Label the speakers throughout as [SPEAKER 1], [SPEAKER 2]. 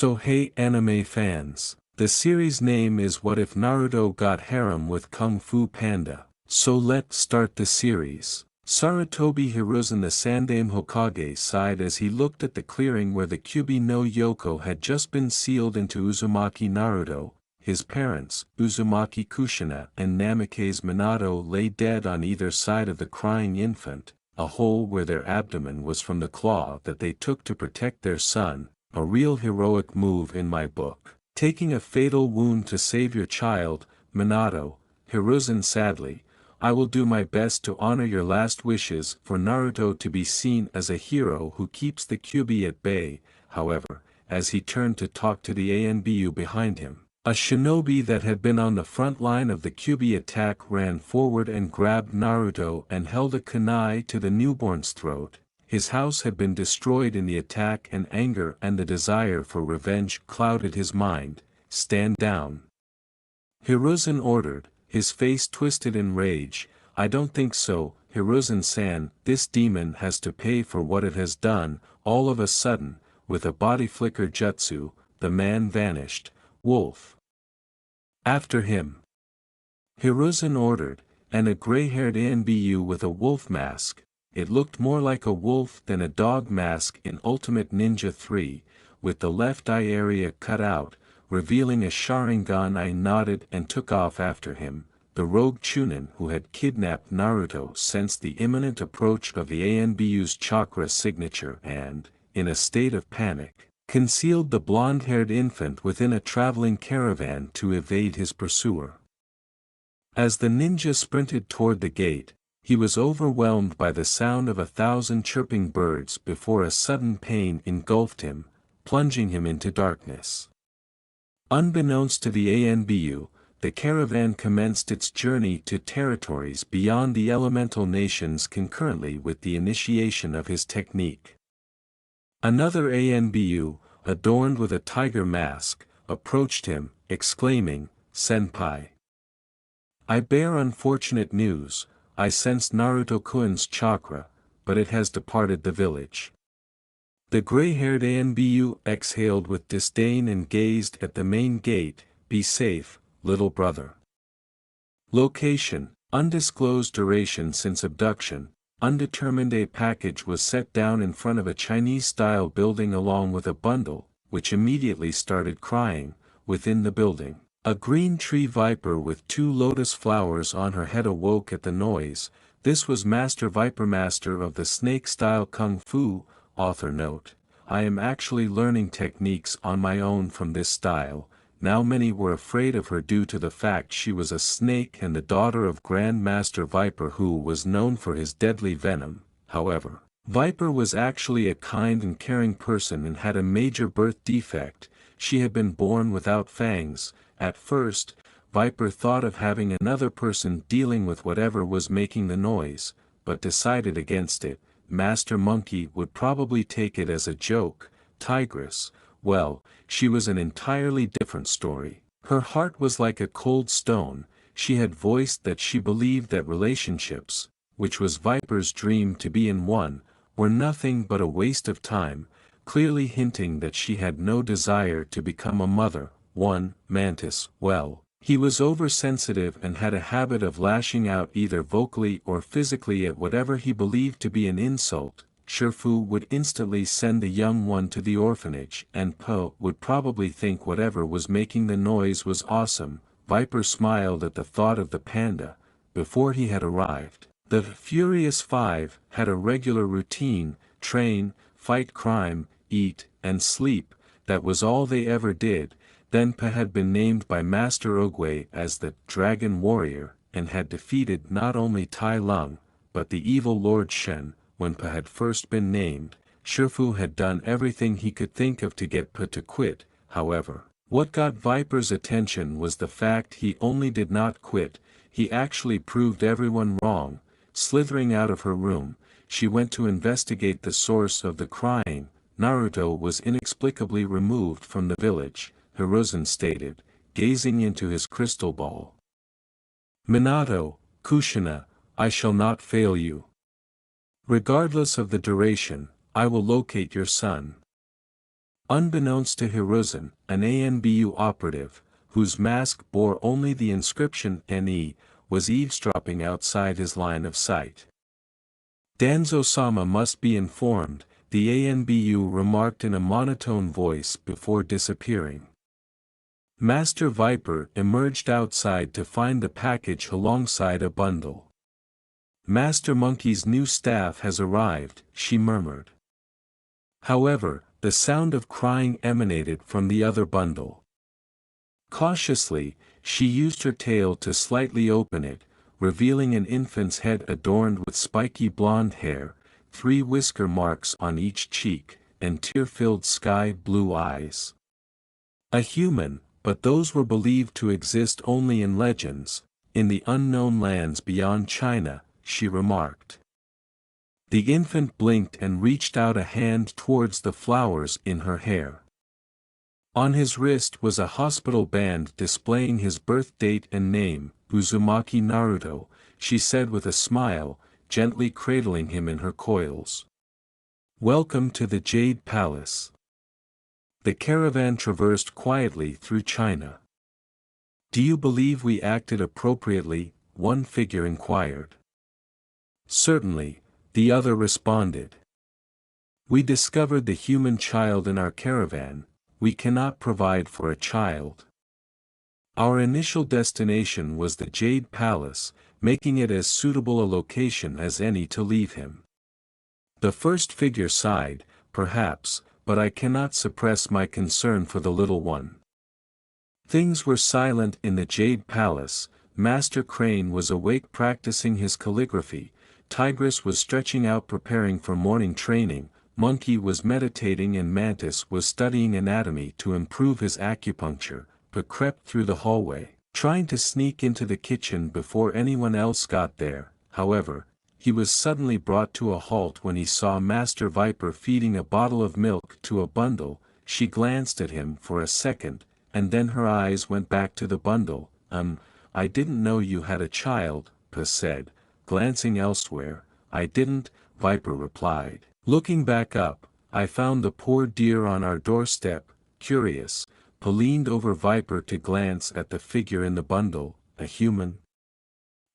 [SPEAKER 1] So hey anime fans, the series name is What If Naruto Got Harem with Kung Fu Panda. So let's start the series. Sarutobi Hiruzen the Sandaime Hokage sighed as he looked at the clearing where the Kyuubi no Yoko had just been sealed into Uzumaki Naruto. His parents, Uzumaki Kushina and Namikaze Minato, lay dead on either side of the crying infant, a hole where their abdomen was from the claw that they took to protect their son. A real heroic move in my book. Taking a fatal wound to save your child, Minato, Hiruzen sadly, I will do my best to honor your last wishes for Naruto to be seen as a hero who keeps the Kyuubi at bay. However, as he turned to talk to the ANBU behind him, a shinobi that had been on the front line of the Kyuubi attack ran forward and grabbed Naruto and held a kunai to the newborn's throat. His house had been destroyed in the attack and anger and the desire for revenge clouded his mind. Stand down. Hiruzen ordered, his face twisted in rage. I don't think so, Hiruzen-san, this demon has to pay for what it has done. All of a sudden, with a body flicker jutsu, the man vanished. Wolf. After him. Hiruzen ordered, and a gray-haired ANBU with a wolf mask. It looked more like a wolf than a dog mask in Ultimate Ninja 3, with the left eye area cut out, revealing a Sharingan. I nodded and took off after him. The rogue Chunin who had kidnapped Naruto sensed the imminent approach of the ANBU's chakra signature and, in a state of panic, concealed the blonde-haired infant within a traveling caravan to evade his pursuer. As the ninja sprinted toward the gate, he was overwhelmed by the sound of 1,000 chirping birds before a sudden pain engulfed him, plunging him into darkness. Unbeknownst to the ANBU, the caravan commenced its journey to territories beyond the elemental nations concurrently with the initiation of his technique. Another ANBU, adorned with a tiger mask, approached him, exclaiming, "Senpai! I bear unfortunate news. I sensed Naruto-kun's chakra, but it has departed the village." The gray-haired ANBU exhaled with disdain and gazed at the main gate. Be safe, little brother. Location, undisclosed. Duration since abduction, undetermined. A package was set down in front of a Chinese-style building along with a bundle, which immediately started crying, within the building. A green tree viper with 2 lotus flowers on her head awoke at the noise. This was Master Viper, master of the snake-style kung fu. Author note: I am actually learning techniques on my own from this style. Now many were afraid of her due to the fact she was a snake and the daughter of Grand Master Viper, who was known for his deadly venom. However, Viper was actually a kind and caring person and had a major birth defect. She had been born without fangs. At first, Viper thought of having another person dealing with whatever was making the noise, but decided against it. Master Monkey would probably take it as a joke. Tigress, well, she was an entirely different story. Her heart was like a cold stone. She had voiced that she believed that relationships, which was Viper's dream to be in one, were nothing but a waste of time, clearly hinting that she had no desire to become a mother. Mantis, well, he was oversensitive and had a habit of lashing out either vocally or physically at whatever he believed to be an insult. Shifu would instantly send the young one to the orphanage, and Po would probably think whatever was making the noise was awesome. Viper smiled at the thought of the panda. Before he had arrived, the Furious Five had a regular routine: train, fight crime, eat, and sleep. That was all they ever did. Then Pa had been named by Master Ogway as the Dragon Warrior, and had defeated not only Tai Lung, but the evil Lord Shen. When Pa had first been named, Shifu had done everything he could think of to get Pa to quit. However, what got Viper's attention was the fact he only did not quit, he actually proved everyone wrong. Slithering out of her room, she went to investigate the source of the crying. Naruto was inexplicably removed from the village, Hiruzen stated, gazing into his crystal ball. Minato, Kushina, I shall not fail you. Regardless of the duration, I will locate your son. Unbeknownst to Hiruzen, an ANBU operative, whose mask bore only the inscription NE, was eavesdropping outside his line of sight. Danzo-sama must be informed, the ANBU remarked in a monotone voice before disappearing. Master Viper emerged outside to find the package alongside a bundle. Master Monkey's new staff has arrived, she murmured. However, the sound of crying emanated from the other bundle. Cautiously, she used her tail to slightly open it, revealing an infant's head adorned with spiky blonde hair, 3 whisker marks on each cheek, and tear-filled sky-blue eyes. A human, but those were believed to exist only in legends, in the unknown lands beyond China, she remarked. The infant blinked and reached out a hand towards the flowers in her hair. On his wrist was a hospital band displaying his birth date and name, Uzumaki Naruto, she said with a smile, gently cradling him in her coils. Welcome to the Jade Palace. The caravan traversed quietly through China. Do you believe we acted appropriately? One figure inquired. Certainly, the other responded. We discovered the human child in our caravan, we cannot provide for a child. Our initial destination was the Jade Palace, making it as suitable a location as any to leave him. The first figure sighed, perhaps, but I cannot suppress my concern for the little one. Things were silent in the Jade Palace. Master Crane was awake practicing his calligraphy, Tigress was stretching out preparing for morning training, Monkey was meditating and Mantis was studying anatomy to improve his acupuncture, but crept through the hallway, trying to sneak into the kitchen before anyone else got there. However, he was suddenly brought to a halt when he saw Master Viper feeding a bottle of milk to a bundle. She glanced at him for a second, and then her eyes went back to the bundle. I didn't know you had a child, Pa said, glancing elsewhere. I didn't, Viper replied. Looking back up, I found the poor dear on our doorstep. Curious, Pa leaned over Viper to glance at the figure in the bundle. A human?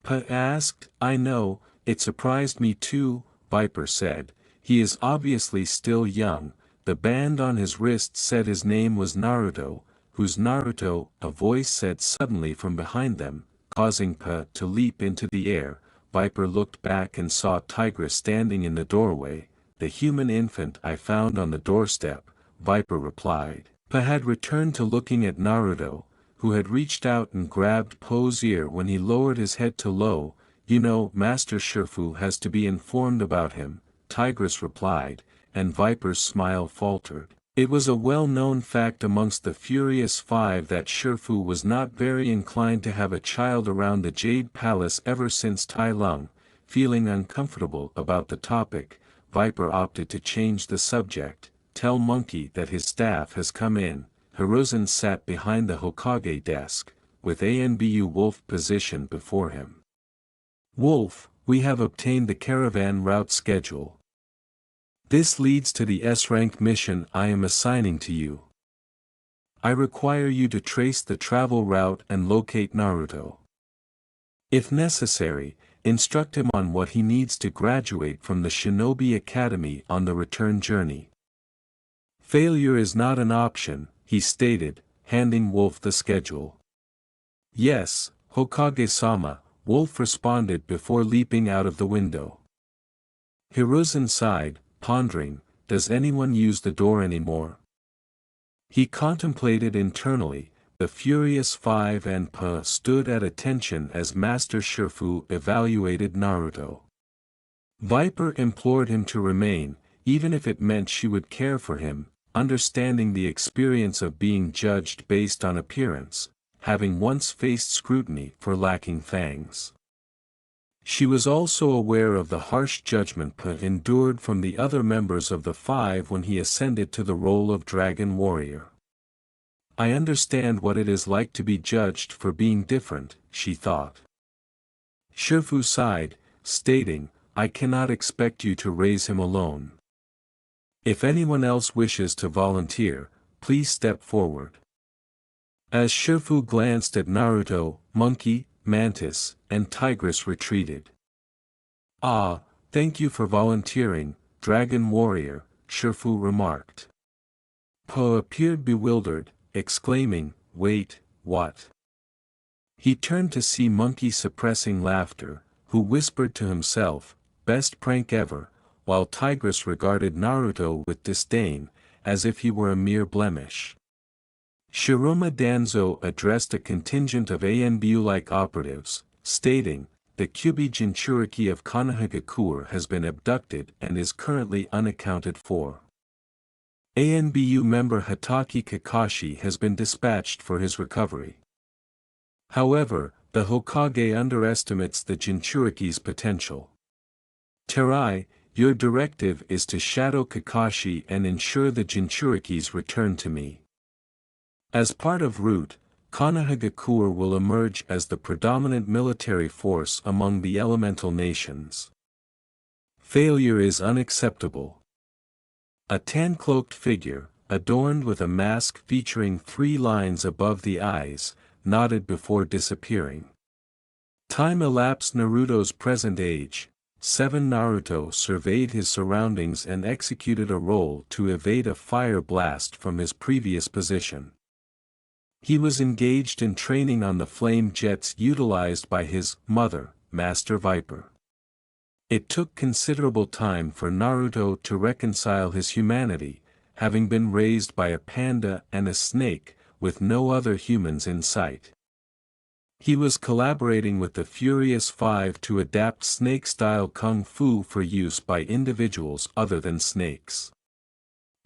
[SPEAKER 1] Pa asked. I know, it surprised me too, Viper said. He is obviously still young. The band on his wrist said his name was Naruto. Who's Naruto? A voice said suddenly from behind them, causing Pa to leap into the air. Viper looked back and saw Tigress standing in the doorway. The human infant I found on the doorstep, Viper replied. Pa had returned to looking at Naruto, who had reached out and grabbed Po's ear when he lowered his head to low. You know, Master Shifu has to be informed about him, Tigress replied, and Viper's smile faltered. It was a well-known fact amongst the Furious Five that Shifu was not very inclined to have a child around the Jade Palace ever since Tai Lung. Feeling uncomfortable about the topic, Viper opted to change the subject. Tell Monkey that his staff has come in. Hiruzen sat behind the Hokage desk, with ANBU Wolf positioned before him. Wolf, we have obtained the caravan route schedule. This leads to the S-rank mission I am assigning to you. I require you to trace the travel route and locate Naruto. If necessary, instruct him on what he needs to graduate from the Shinobi Academy on the return journey. Failure is not an option, he stated, handing Wolf the schedule. Yes, Hokage-sama, Wolf responded before leaping out of the window. Hiruzen sighed, pondering, does anyone use the door anymore? He contemplated internally. The Furious Five and Pa stood at attention as Master Shifu evaluated Naruto. Viper implored him to remain, even if it meant she would care for him, understanding the experience of being judged based on appearance, having once faced scrutiny for lacking fangs. She was also aware of the harsh judgment Pa endured from the other members of the Five when he ascended to the role of Dragon Warrior. I understand what it is like to be judged for being different, she thought. Shifu sighed, stating, I cannot expect you to raise him alone. If anyone else wishes to volunteer, please step forward. As Shifu glanced at Naruto, Monkey, Mantis, and Tigress retreated. "Ah, thank you for volunteering, Dragon Warrior," Shifu remarked. Po appeared bewildered, exclaiming, "Wait, what?" He turned to see Monkey suppressing laughter, who whispered to himself, "Best prank ever," while Tigress regarded Naruto with disdain, as if he were a mere blemish. Shiruma Danzo addressed a contingent of ANBU-like operatives, stating, "The Kyubi Jinchuriki of Konohagakure has been abducted and is currently unaccounted for. ANBU member Hatake Kakashi has been dispatched for his recovery. However, the Hokage underestimates the Jinchuriki's potential. Terai, your directive is to shadow Kakashi and ensure the Jinchurikis return to me. As part of Root, Konohagakure will emerge as the predominant military force among the elemental nations. Failure is unacceptable." A tan-cloaked figure, adorned with a mask featuring 3 lines above the eyes, nodded before disappearing. Time elapsed. Naruto's present age. 7 Naruto surveyed his surroundings and executed a roll to evade a fire blast from his previous position. He was engaged in training on the flame jets utilized by his mother, Master Viper. It took considerable time for Naruto to reconcile his humanity, having been raised by a panda and a snake, with no other humans in sight. He was collaborating with the Furious Five to adapt snake-style kung fu for use by individuals other than snakes.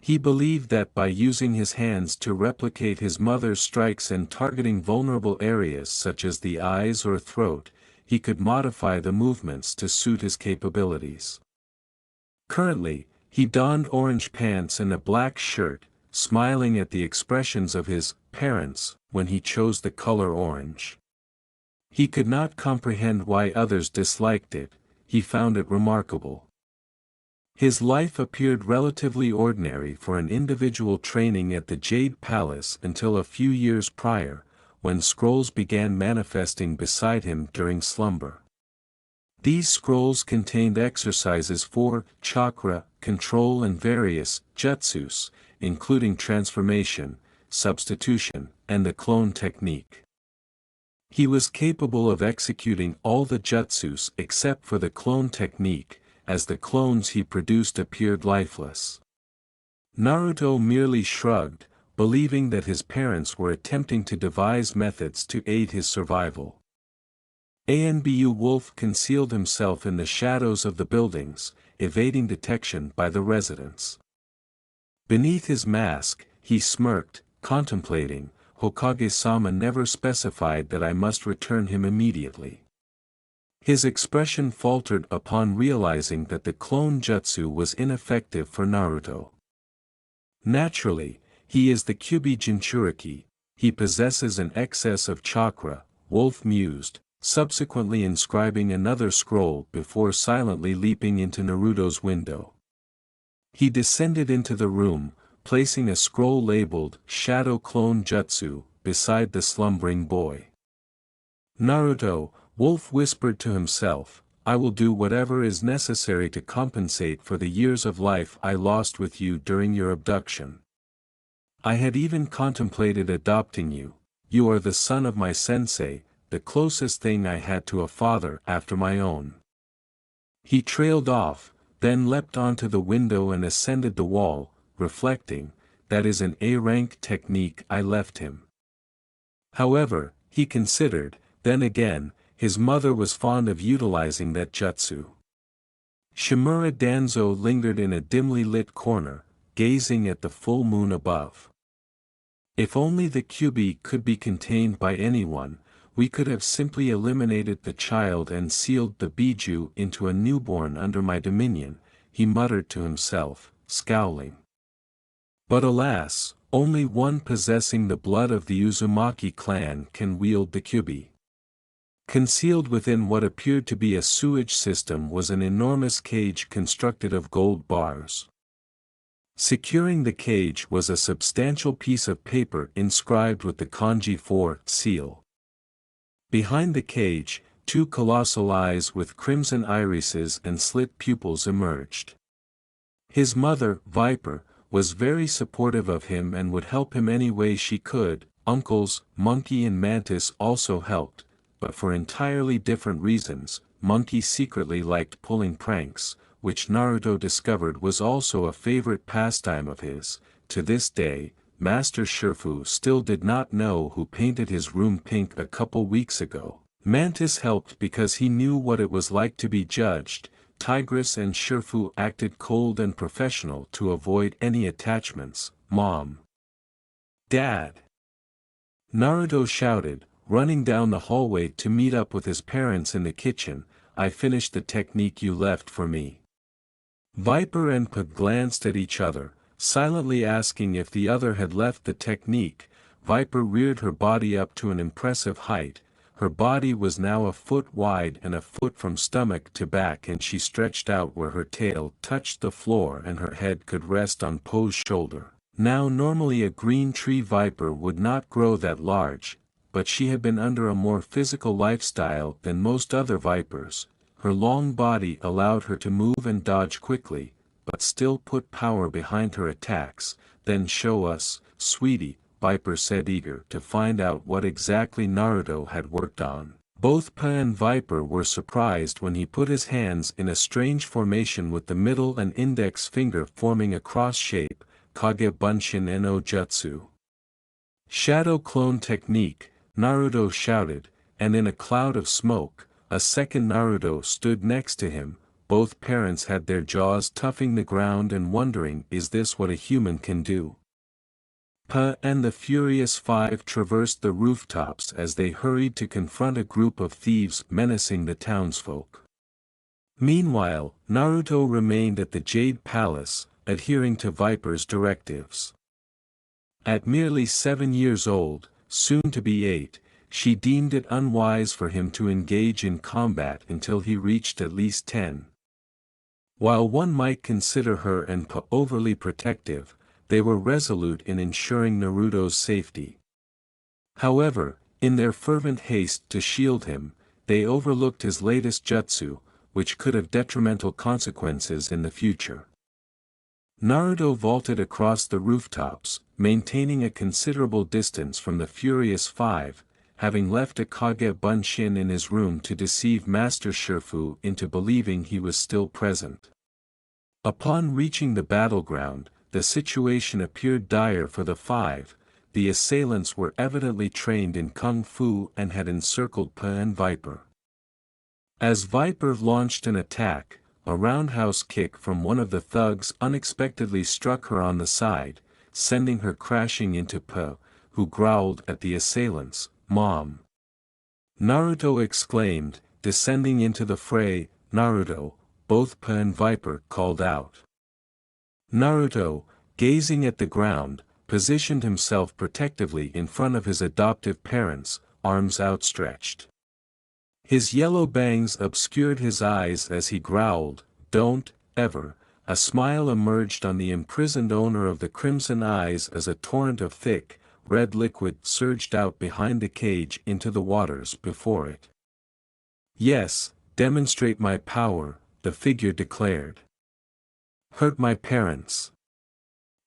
[SPEAKER 1] He believed that by using his hands to replicate his mother's strikes and targeting vulnerable areas such as the eyes or throat, he could modify the movements to suit his capabilities. Currently, he donned orange pants and a black shirt, smiling at the expressions of his parents when he chose the color orange. He could not comprehend why others disliked it, he found it remarkable. His life appeared relatively ordinary for an individual training at the Jade Palace until a few years prior, when scrolls began manifesting beside him during slumber. These scrolls contained exercises for chakra control and various jutsus, including transformation, substitution, and the clone technique. He was capable of executing all the jutsus except for the clone technique, as the clones he produced appeared lifeless. Naruto merely shrugged, believing that his parents were attempting to devise methods to aid his survival. Anbu Wolf concealed himself in the shadows of the buildings, evading detection by the residents. Beneath his mask, he smirked, contemplating, "Hokage-sama never specified that I must return him immediately." His expression faltered upon realizing that the clone jutsu was ineffective for Naruto. Naturally, he is the Kyubi Jinchuriki, he possesses an excess of chakra, Wolf mused, subsequently inscribing another scroll before silently leaping into Naruto's window. He descended into the room, placing a scroll labeled Shadow Clone Jutsu beside the slumbering boy. "Naruto," Wolf whispered to himself, "I will do whatever is necessary to compensate for the years of life I lost with you during your abduction. I had even contemplated adopting you. You are the son of my sensei, the closest thing I had to a father after my own." He trailed off, then leapt onto the window and ascended the wall, reflecting, "That is an A-rank technique I left him." However, he considered, then again, his mother was fond of utilizing that jutsu. Shimura Danzo lingered in a dimly lit corner, gazing at the full moon above. If only the Kyubi could be contained by anyone, we could have simply eliminated the child and sealed the Biju into a newborn under my dominion, he muttered to himself, scowling. But alas, only one possessing the blood of the Uzumaki clan can wield the Kyubi. Concealed within what appeared to be a sewage system was an enormous cage constructed of gold bars. Securing the cage was a substantial piece of paper inscribed with the kanji 4 seal. Behind the cage, two colossal eyes with crimson irises and slit pupils emerged. His mother, Viper, was very supportive of him and would help him any way she could. Uncles, Monkey and Mantis also helped, but for entirely different reasons. Monkey secretly liked pulling pranks, which Naruto discovered was also a favorite pastime of his. To this day, Master Shifu still did not know who painted his room pink a couple weeks ago. Mantis helped because he knew what it was like to be judged. Tigress and Shifu acted cold and professional to avoid any attachments. Mom. Dad. Naruto shouted, running down the hallway to meet up with his parents in the kitchen. I finished the technique you left for me. Viper and Pug glanced at each other, silently asking if the other had left the technique. Viper reared her body up to an impressive height. Her body was now a foot wide and a foot from stomach to back, and she stretched out where her tail touched the floor and her head could rest on Po's shoulder. Now normally a green tree viper would not grow that large, but she had been under a more physical lifestyle than most other vipers. Her long body allowed her to move and dodge quickly, but still put power behind her attacks. Then show us, sweetie, Viper said, eager to find out what exactly Naruto had worked on. Both Pa and Viper were surprised when he put his hands in a strange formation with the middle and index finger forming a cross shape, Kage Bunshin no Jutsu. Shadow clone technique, Naruto shouted, and in a cloud of smoke, a second Naruto stood next to him. Both parents had their jaws toughing the ground and wondering, is this what a human can do? Pa and the Furious Five traversed the rooftops as they hurried to confront a group of thieves menacing the townsfolk. Meanwhile, Naruto remained at the Jade Palace, adhering to Viper's directives. At merely 7 years old, soon to be 8, she deemed it unwise for him to engage in combat until he reached at least 10. While one might consider her and Pa overly protective, they were resolute in ensuring Naruto's safety. However, in their fervent haste to shield him, they overlooked his latest jutsu, which could have detrimental consequences in the future. Naruto vaulted across the rooftops, maintaining a considerable distance from the Furious Five, having left a Kage Bunshin in his room to deceive Master Shifu into believing he was still present. Upon reaching the battleground, the situation appeared dire for the five. The assailants were evidently trained in kung fu and had encircled Pa and Viper. As Viper launched an attack, a roundhouse kick from one of the thugs unexpectedly struck her on the side, sending her crashing into Pa, who growled at the assailants. Mom! Naruto exclaimed, descending into the fray. Naruto! Both Pa and Viper called out. Naruto, gazing at the ground, positioned himself protectively in front of his adoptive parents, arms outstretched. His yellow bangs obscured his eyes as he growled, "Don't, ever." A smile emerged on the imprisoned owner of the crimson eyes as a torrent of thick, red liquid surged out behind the cage into the waters before it. "Yes, demonstrate my power," the figure declared. "Hurt my parents."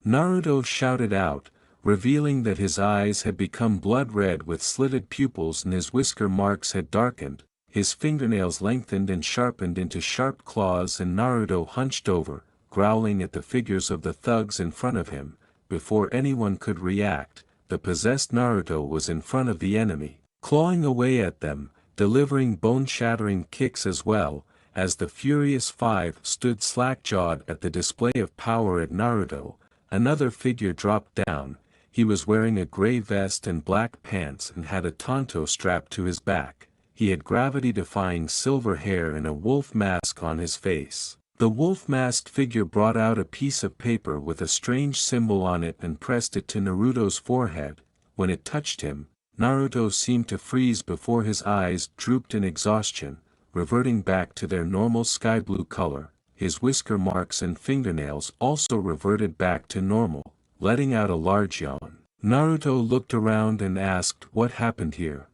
[SPEAKER 1] Naruto shouted out, revealing that his eyes had become blood red with slitted pupils and his whisker marks had darkened. His fingernails lengthened and sharpened into sharp claws, and Naruto hunched over, growling at the figures of the thugs in front of him. Before anyone could react, the possessed Naruto was in front of the enemy, clawing away at them, delivering bone-shattering kicks as well. As the Furious Five stood slack-jawed at the display of power at Naruto, another figure dropped down. He was wearing a gray vest and black pants and had a tanto strapped to his back. He had gravity-defying silver hair and a wolf mask on his face. The wolf-masked figure brought out a piece of paper with a strange symbol on it and pressed it to Naruto's forehead. When it touched him, Naruto seemed to freeze before his eyes drooped in exhaustion, reverting back to their normal sky blue color. his whisker marks and fingernails also reverted back to normal, letting out a large yawn. Naruto looked around and asked what happened here.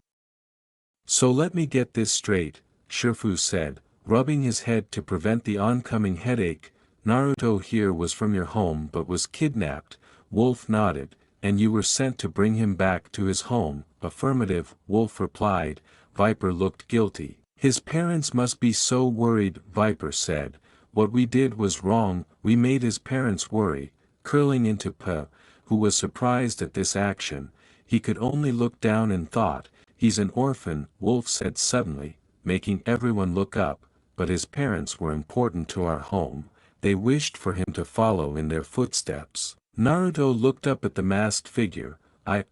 [SPEAKER 1] So let me get this straight, Shifu said, rubbing his head to prevent the oncoming headache. Naruto here was from your home but was kidnapped. Wolf nodded. And you were sent to bring him back to his home. Affirmative, Wolf replied. Viper looked guilty. His parents must be so worried, Viper said. What we did was wrong, we made his parents worry. Curling into P, who was surprised at this action, he could only look down and thought, he's an orphan, Wolf said suddenly, making everyone look up, but his parents were important to our home, they wished for him to follow in their footsteps. Naruto looked up at the masked figure.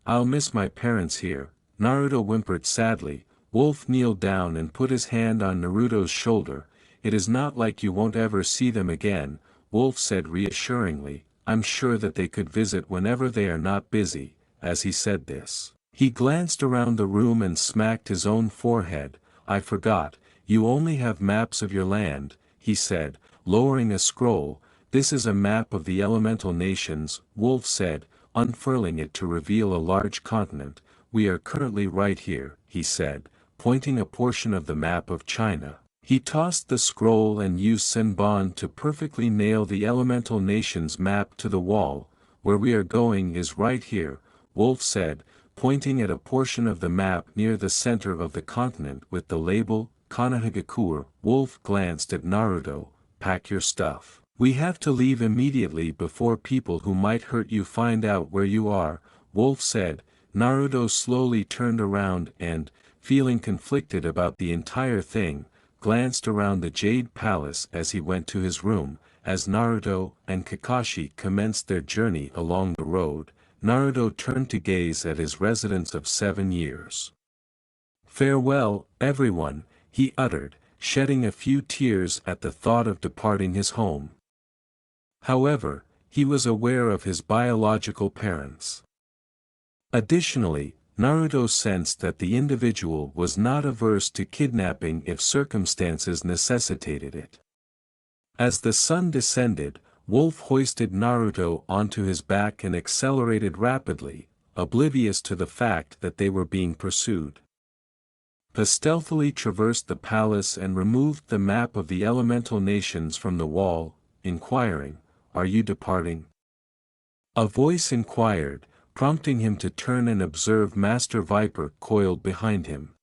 [SPEAKER 1] I'll miss my parents here, Naruto whimpered sadly. Wolf kneeled down and put his hand on Naruto's shoulder. It is not like you won't ever see them again, Wolf said reassuringly. I'm sure that they could visit whenever they are not busy. As he said this, he glanced around the room and smacked his own forehead. I forgot, you only have maps of your land, he said, lowering a scroll. This is a map of the elemental nations, Wolf said, unfurling it to reveal a large continent. We are currently right here, he said, pointing a portion of the map of China. He tossed the scroll and used Senbon to perfectly nail the elemental nations map to the wall. Where we are going is right here, Wolf said, pointing at a portion of the map near the center of the continent with the label, Konohagakure. Wolf glanced at Naruto. Pack your stuff. We have to leave immediately before people who might hurt you find out where you are, Wolf said. Naruto slowly turned around and, feeling conflicted about the entire thing, glanced around the Jade Palace as he went to his room. As Naruto and Kakashi commenced their journey along the road, Naruto turned to gaze at his residence of 7 years. Farewell, everyone, he uttered, shedding a few tears at the thought of departing his home. However, he was aware of his biological parents. Additionally, Naruto sensed that the individual was not averse to kidnapping if circumstances necessitated it. As the sun descended, Wolf hoisted Naruto onto his back and accelerated rapidly, oblivious to the fact that they were being pursued. He stealthily traversed the palace and removed the map of the elemental nations from the wall, inquiring, "Are you departing?" A voice inquired, prompting him to turn and observe Master Viper coiled behind him.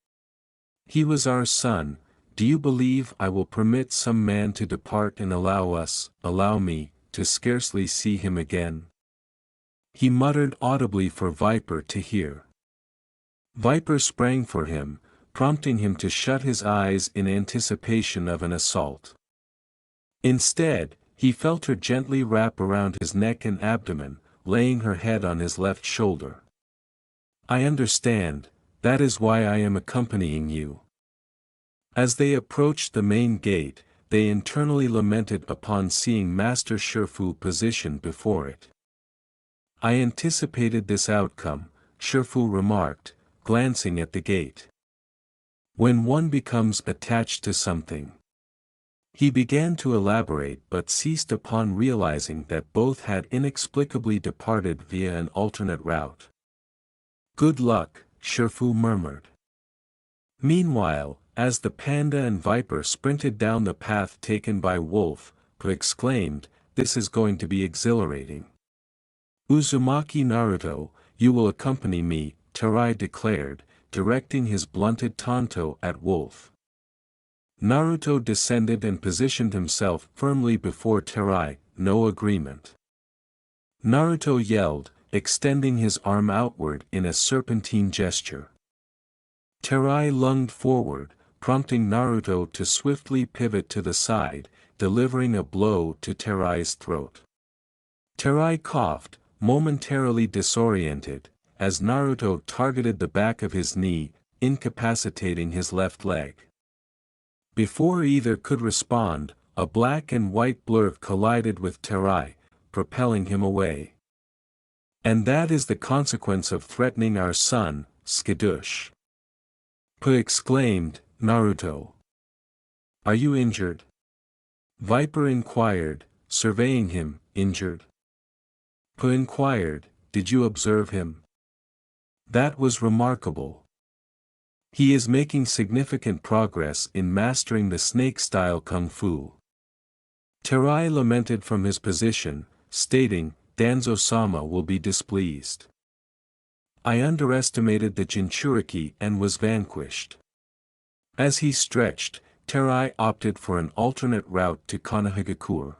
[SPEAKER 1] "He was our son. Do you believe I will permit some man to depart and allow me, to scarcely see him again?" He muttered audibly for Viper to hear. Viper sprang for him, prompting him to shut his eyes in anticipation of an assault. Instead, he felt her gently wrap around his neck and abdomen, laying her head on his left shoulder. "I understand, that is why I am accompanying you." As they approached the main gate, they internally lamented upon seeing Master Shifu positioned before it. "I anticipated this outcome," Shifu remarked, glancing at the gate. "When one becomes attached to something." He began to elaborate but ceased upon realizing that both had inexplicably departed via an alternate route. "Good luck," Shifu murmured. Meanwhile, as the Panda and Viper sprinted down the path taken by Wolf, He exclaimed, "This is going to be exhilarating." "Uzumaki Naruto, you will accompany me," Terai declared, directing his blunted tanto at Wolf. Naruto descended and positioned himself firmly before Terai. No agreement. Naruto yelled, extending his arm outward in a serpentine gesture. Terai lunged forward, prompting Naruto to swiftly pivot to the side, delivering a blow to Terai's throat. Terai coughed, momentarily disoriented, as Naruto targeted the back of his knee, incapacitating his left leg. Before either could respond, a black and white blur collided with Terai, propelling him away. "And that is the consequence of threatening our son, skadoosh!" He exclaimed. "Naruto, are you injured?" Viper inquired, surveying him. Injured? Pa inquired, did you observe him? That was remarkable. He is making significant progress in mastering the snake-style kung fu. Terai lamented from his position, stating, Danzo-sama will be displeased. I underestimated the Jinchuriki and was vanquished. As he stretched, Terai opted for an alternate route to Konohagakure.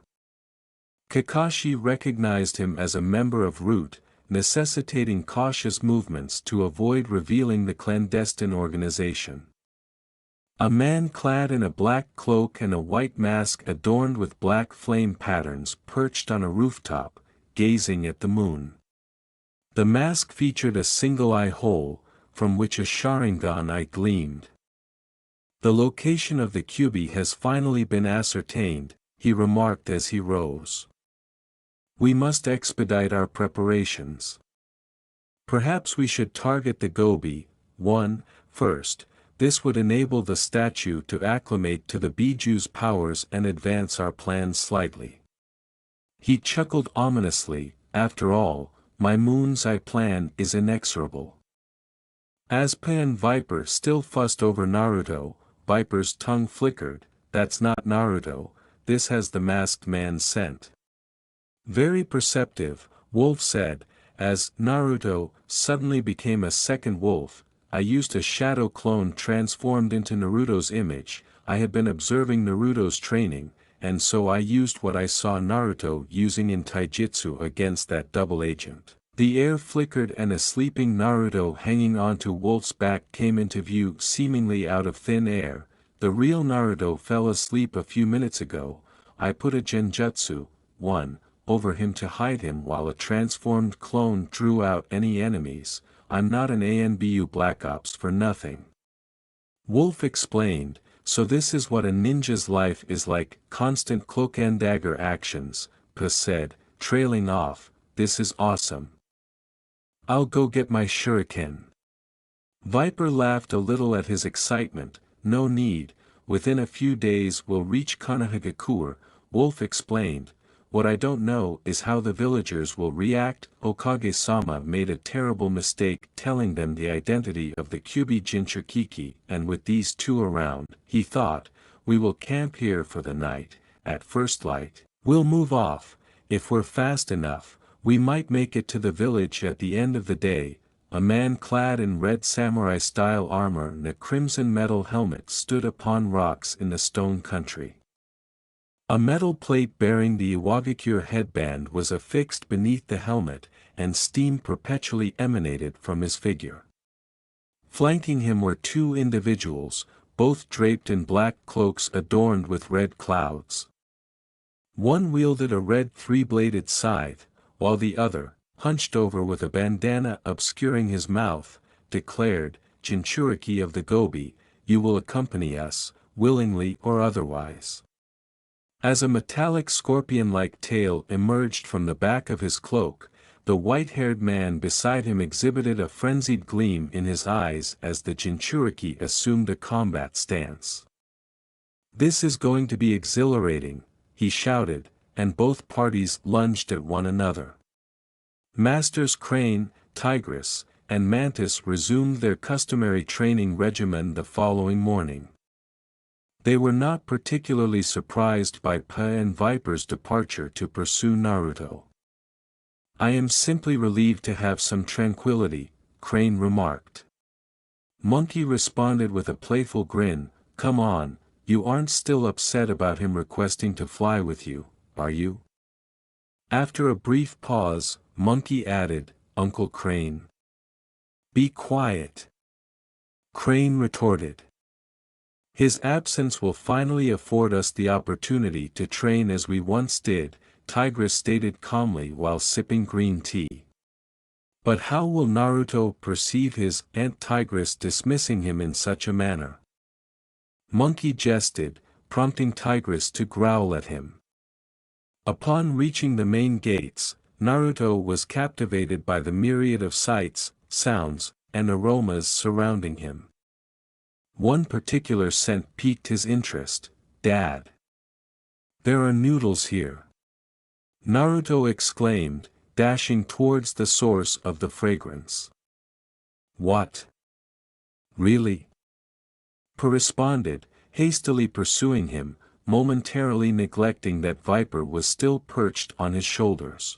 [SPEAKER 1] Kakashi recognized him as a member of Root, necessitating cautious movements to avoid revealing the clandestine organization. A man clad in a black cloak and a white mask adorned with black flame patterns perched on a rooftop, gazing at the moon. The mask featured a single eye hole, from which a Sharingan eye gleamed. The location of the Kyuubi has finally been ascertained, he remarked as he rose. We must expedite our preparations. Perhaps we should target the Gobi, first. This would enable the statue to acclimate to the Biju's powers and advance our plans slightly. He chuckled ominously, after all, my moon's eye plan is inexorable. As Pa and Viper still fussed over Naruto, Viper's tongue flickered, that's not Naruto, this has the masked man's scent. Very perceptive, Wolf said, as Naruto suddenly became a second wolf. I used a shadow clone transformed into Naruto's image. I had been observing Naruto's training, and so I used what I saw Naruto using in taijutsu against that double agent. The air flickered and a sleeping Naruto hanging onto Wolf's back came into view seemingly out of thin air. The real Naruto fell asleep a few minutes ago. I put a genjutsu, over him to hide him while a transformed clone drew out any enemies. I'm not an ANBU Black Ops for nothing. Wolf explained, so this is what a ninja's life is like, constant cloak and dagger actions, Pa said, trailing off, this is awesome. I'll go get my shuriken. Viper laughed a little at his excitement, no need, within a few days we'll reach Konohagakure, Wolf explained. What I don't know is how the villagers will react. Hokage-sama made a terrible mistake telling them the identity of the Kyuubi Jinchuriki, and with these two around, he thought, we will camp here for the night, at first light, we'll move off, if we're fast enough, we might make it to the village at the end of the day. A man clad in red samurai-style armor and a crimson metal helmet stood upon rocks in the stone country. A metal plate bearing the Iwagakure headband was affixed beneath the helmet, and steam perpetually emanated from his figure. Flanking him were two individuals, both draped in black cloaks adorned with red clouds. One wielded a red three-bladed scythe, while the other, hunched over with a bandana obscuring his mouth, declared, Jinchuriki of the Gobi, you will accompany us, willingly or otherwise. As a metallic scorpion-like tail emerged from the back of his cloak, the white-haired man beside him exhibited a frenzied gleam in his eyes as the Jinchuriki assumed a combat stance. This is going to be exhilarating, he shouted, and both parties lunged at one another. Masters Crane, Tigress, and Mantis resumed their customary training regimen the following morning. They were not particularly surprised by Pa and Viper's departure to pursue Naruto. I am simply relieved to have some tranquility, Crane remarked. Monkey responded with a playful grin, come on, you aren't still upset about him requesting to fly with you, are you? After a brief pause, Monkey added, Uncle Crane. Be quiet. Crane retorted. His absence will finally afford us the opportunity to train as we once did, Tigress stated calmly while sipping green tea. But how will Naruto perceive his Aunt Tigress dismissing him in such a manner? Monkey jested, prompting Tigress to growl at him. Upon reaching the main gates, Naruto was captivated by the myriad of sights, sounds, and aromas surrounding him. One particular scent piqued his interest, Dad. There are noodles here. Naruto exclaimed, dashing towards the source of the fragrance. What? Really? Pa responded, hastily pursuing him, momentarily neglecting that Viper was still perched on his shoulders.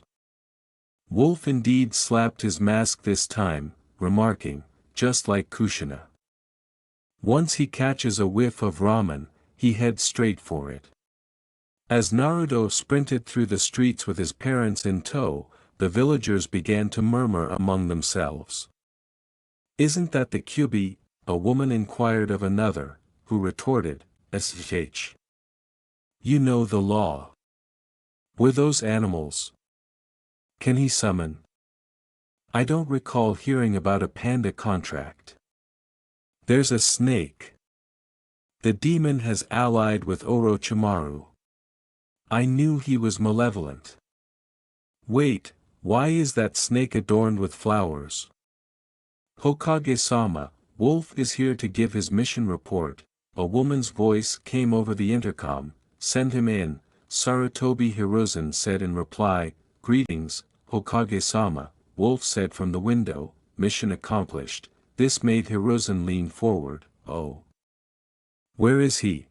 [SPEAKER 1] Wolf indeed slapped his mask this time, remarking, just like Kushina. Once he catches a whiff of ramen, he heads straight for it. As Naruto sprinted through the streets with his parents in tow, the villagers began to murmur among themselves. Isn't that the Kyubi? A woman inquired of another, who retorted, "Shh. You know the law. Were those animals? Can he summon? I don't recall hearing about a panda contract. There's a snake. The demon has allied with Orochimaru. I knew he was malevolent. Wait, why is that snake adorned with flowers? Hokage-sama, Wolf is here to give his mission report. A woman's voice came over the intercom. Send him in, Sarutobi Hiruzen said in reply. Greetings, Hokage-sama, Wolf said from the window. Mission accomplished. This made Hiruzen lean forward. Oh. Where is he?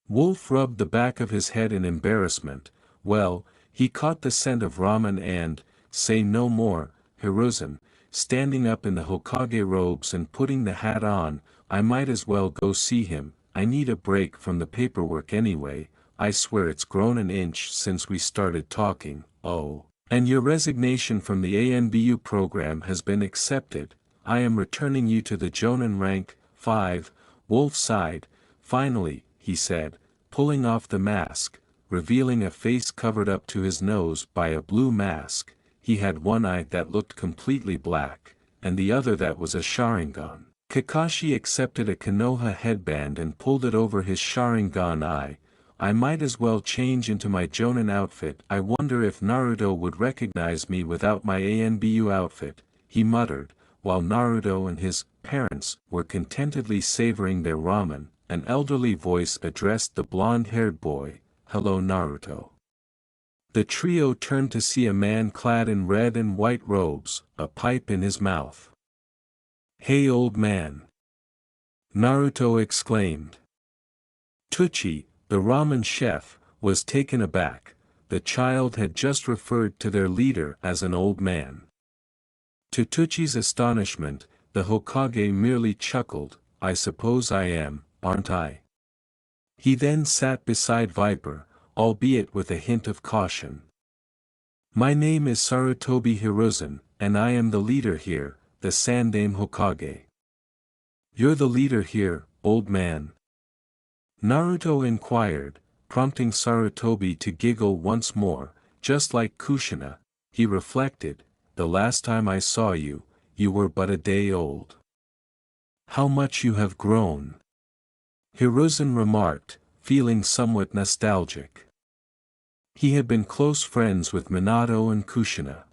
[SPEAKER 1] Wolf rubbed the back of his head in embarrassment. Well, he caught the scent of ramen and, say no more, Hiruzen, standing up in the Hokage robes and putting the hat on, I might as well go see him. I need a break from the paperwork anyway. I swear it's grown an inch since we started talking. Oh. And your resignation from the ANBU program has been accepted. I am returning you to the Jonin rank 5. Wolf sighed. Finally, he said, pulling off the mask, revealing a face covered up to his nose by a blue mask. He had one eye that looked completely black, and the other that was a Sharingan. Kakashi accepted a Konoha headband and pulled it over his Sharingan eye. I might as well change into my Jonin outfit. I wonder if Naruto would recognize me without my ANBU outfit, he muttered, while Naruto and his parents were contentedly savoring their ramen. An elderly voice addressed the blonde-haired boy, "Hello Naruto." The trio turned to see a man clad in red and white robes, a pipe in his mouth. "Hey old man!" Naruto exclaimed. Tucci, the ramen chef, was taken aback. The child had just referred to their leader as an old man. To Tucci's astonishment, the Hokage merely chuckled, "I suppose I am, aren't I?" He then sat beside Viper, albeit with a hint of caution. "My name is Sarutobi Hiruzen, and I am the leader here, the Sandaime Hokage." "You're the leader here, old man?" Naruto inquired, prompting Sarutobi to giggle once more. Just like Kushina, he reflected, the last time I saw you, you were but a day old. How much you have grown! Hiruzen remarked, feeling somewhat nostalgic. He had been close friends with Minato and Kushina.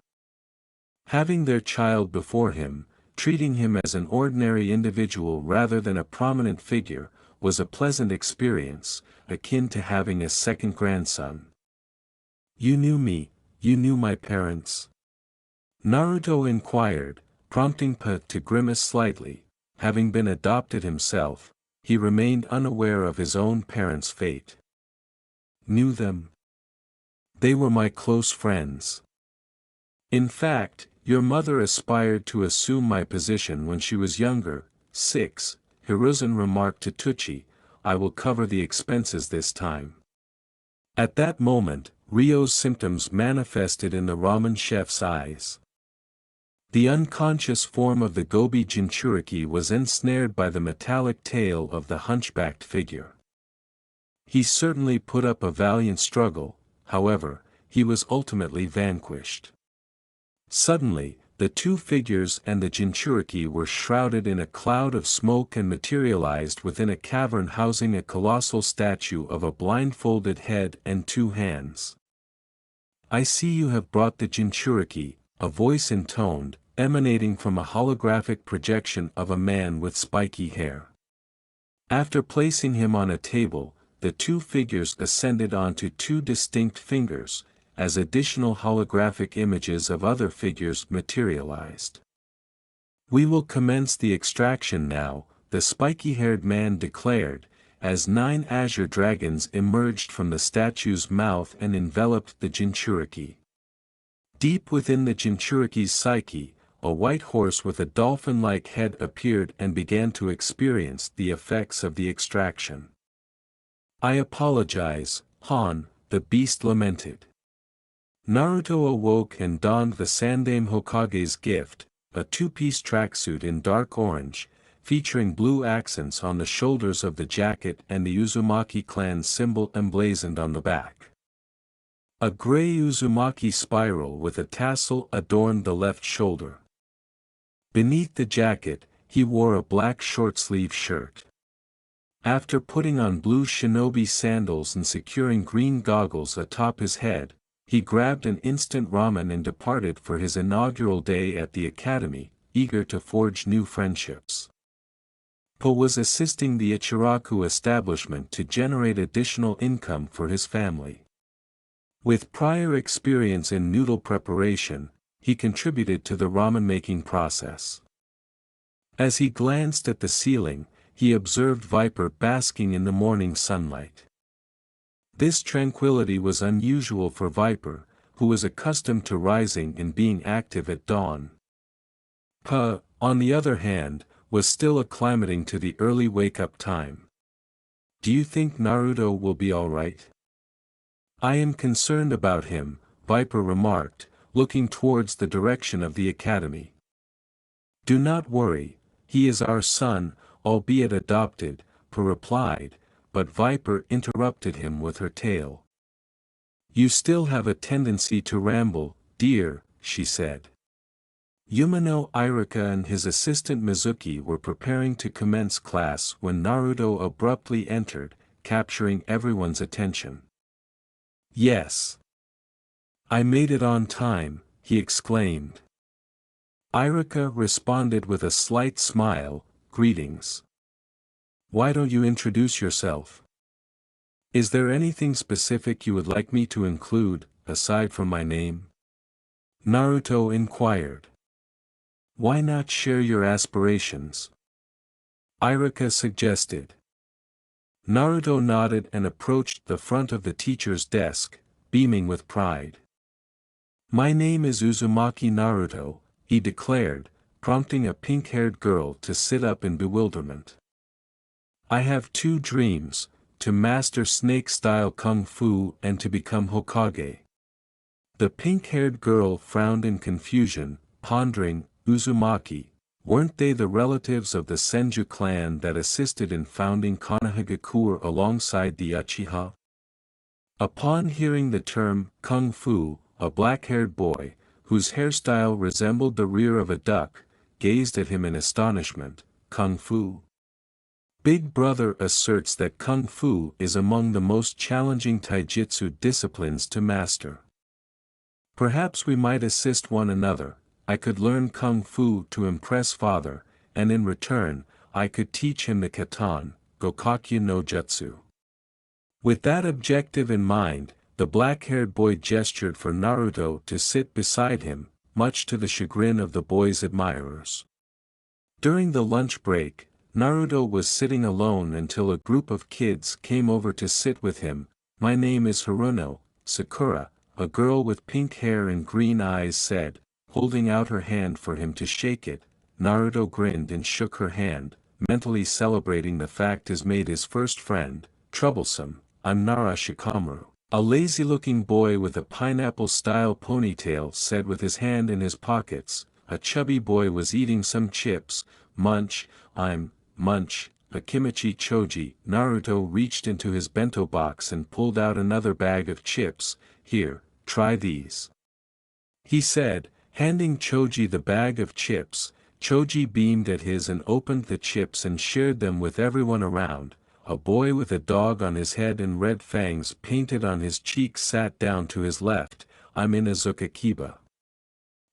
[SPEAKER 1] Having their child before him, treating him as an ordinary individual rather than a prominent figure, was a pleasant experience, akin to having a second grandson. "You knew me, you knew my parents?" Naruto inquired, prompting Pa to grimace slightly. Having been adopted himself, he remained unaware of his own parents' fate. "Knew them? They were my close friends. In fact, your mother aspired to assume my position when she was younger." 6. Hiruzen remarked to Tucci, "I will cover the expenses this time." At that moment, Ryo's symptoms manifested in the ramen chef's eyes. The unconscious form of the Gobi Jinchuriki was ensnared by the metallic tail of the hunchbacked figure. He certainly put up a valiant struggle, however, he was ultimately vanquished. Suddenly, the two figures and the Jinchuriki were shrouded in a cloud of smoke and materialized within a cavern housing a colossal statue of a blindfolded head and two hands. "I see you have brought the Jinchuriki," a voice intoned, emanating from a holographic projection of a man with spiky hair. After placing him on a table, the two figures ascended onto two distinct fingers, as additional holographic images of other figures materialized. "We will commence the extraction now," the spiky-haired man declared, as 9 azure dragons emerged from the statue's mouth and enveloped the Jinchuriki. Deep within the Jinchuriki's psyche, a white horse with a dolphin-like head appeared and began to experience the effects of the extraction. "I apologize, Han," the beast lamented. Naruto awoke and donned the Sandaime Hokage's gift, a two-piece tracksuit in dark orange, featuring blue accents on the shoulders of the jacket and the Uzumaki clan symbol emblazoned on the back. A gray Uzumaki spiral with a tassel adorned the left shoulder. Beneath the jacket, he wore a black short-sleeve shirt. After putting on blue shinobi sandals and securing green goggles atop his head, he grabbed an instant ramen and departed for his inaugural day at the academy, eager to forge new friendships. Po was assisting the Ichiraku establishment to generate additional income for his family. With prior experience in noodle preparation, he contributed to the ramen-making process. As he glanced at the ceiling, he observed Viper basking in the morning sunlight. This tranquility was unusual for Viper, who was accustomed to rising and being active at dawn. Pa, on the other hand, was still acclimating to the early wake-up time. "Do you think Naruto will be alright?" "I am concerned about him," Viper remarked, looking towards the direction of the academy. "Do not worry, he is our son, albeit adopted," Pa replied, but Viper interrupted him with her tale. "You still have a tendency to ramble, dear," she said. Yumano Irika and his assistant Mizuki were preparing to commence class when Naruto abruptly entered, capturing everyone's attention. "Yes. I made it on time," he exclaimed. Irika responded with a slight smile, "Greetings. Why don't you introduce yourself? Is there anything specific you would like me to include, aside from my name?" Naruto inquired. "Why not share your aspirations?" Irika suggested. Naruto nodded and approached the front of the teacher's desk, beaming with pride. "My name is Uzumaki Naruto," he declared, prompting a pink-haired girl to sit up in bewilderment. "I have 2 dreams, to master snake-style kung fu and to become Hokage." The pink-haired girl frowned in confusion, pondering, Uzumaki, weren't they the relatives of the Senju clan that assisted in founding Konohagakure alongside the Uchiha? Upon hearing the term, kung fu, a black-haired boy, whose hairstyle resembled the rear of a duck, gazed at him in astonishment. "Kung fu? Big Brother asserts that kung fu is among the most challenging taijutsu disciplines to master. Perhaps we might assist one another. I could learn kung fu to impress father, and in return, I could teach him the katan, Gokakyu no Jutsu." With that objective in mind, the black-haired boy gestured for Naruto to sit beside him, much to the chagrin of the boy's admirers. During the lunch break, Naruto was sitting alone until a group of kids came over to sit with him. "My name is Haruno," Sakura, a girl with pink hair and green eyes said, holding out her hand for him to shake it. Naruto grinned and shook her hand, mentally celebrating the fact he's made his first friend. "Troublesome, I'm Nara Shikamaru," a lazy-looking boy with a pineapple-style ponytail said with his hand in his pockets. A chubby boy was eating some chips. "Munch, I'm Munch, Akimichi Choji." Naruto reached into his bento box and pulled out another bag of chips. "Here, try these," he said, handing Choji the bag of chips. Choji beamed at his and opened the chips and shared them with everyone around. A boy with a dog on his head and red fangs painted on his cheeks sat down to his left. "I'm Inazuka Kiba.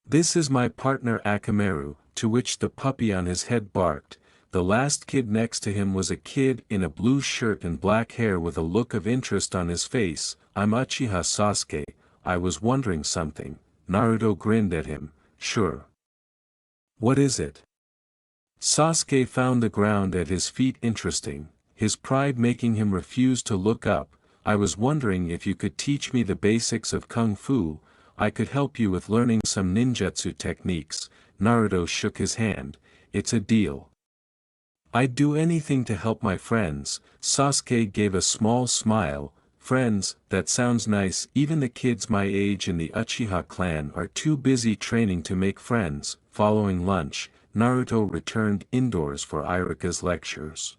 [SPEAKER 1] This is my partner Akamaru," to which the puppy on his head barked. The last kid next to him was a kid in a blue shirt and black hair with a look of interest on his face. "I'm Uchiha Sasuke, I was wondering something." Naruto grinned at him. "Sure. What is it?" Sasuke found the ground at his feet interesting, his pride making him refuse to look up. "I was wondering if you could teach me the basics of Kung Fu. I could help you with learning some ninjutsu techniques." Naruto shook his hand. "It's a deal. I'd do anything to help my friends." Sasuke gave a small smile. "Friends, that sounds nice. Even the kids my age in the Uchiha clan are too busy training to make friends." Following lunch, Naruto returned indoors for Iruka's lectures.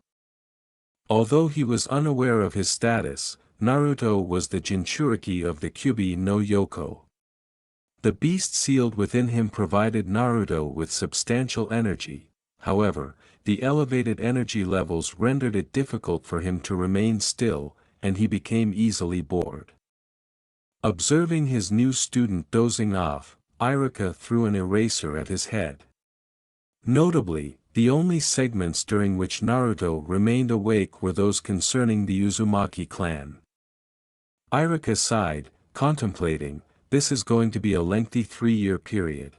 [SPEAKER 1] Although he was unaware of his status, Naruto was the Jinchuriki of the Kyubi no Yoko. The beast sealed within him provided Naruto with substantial energy. However, the elevated energy levels rendered it difficult for him to remain still, and he became easily bored. Observing his new student dozing off, Iruka threw an eraser at his head. Notably, the only segments during which Naruto remained awake were those concerning the Uzumaki clan. Iruka sighed, contemplating, "This is going to be a lengthy 3-year period."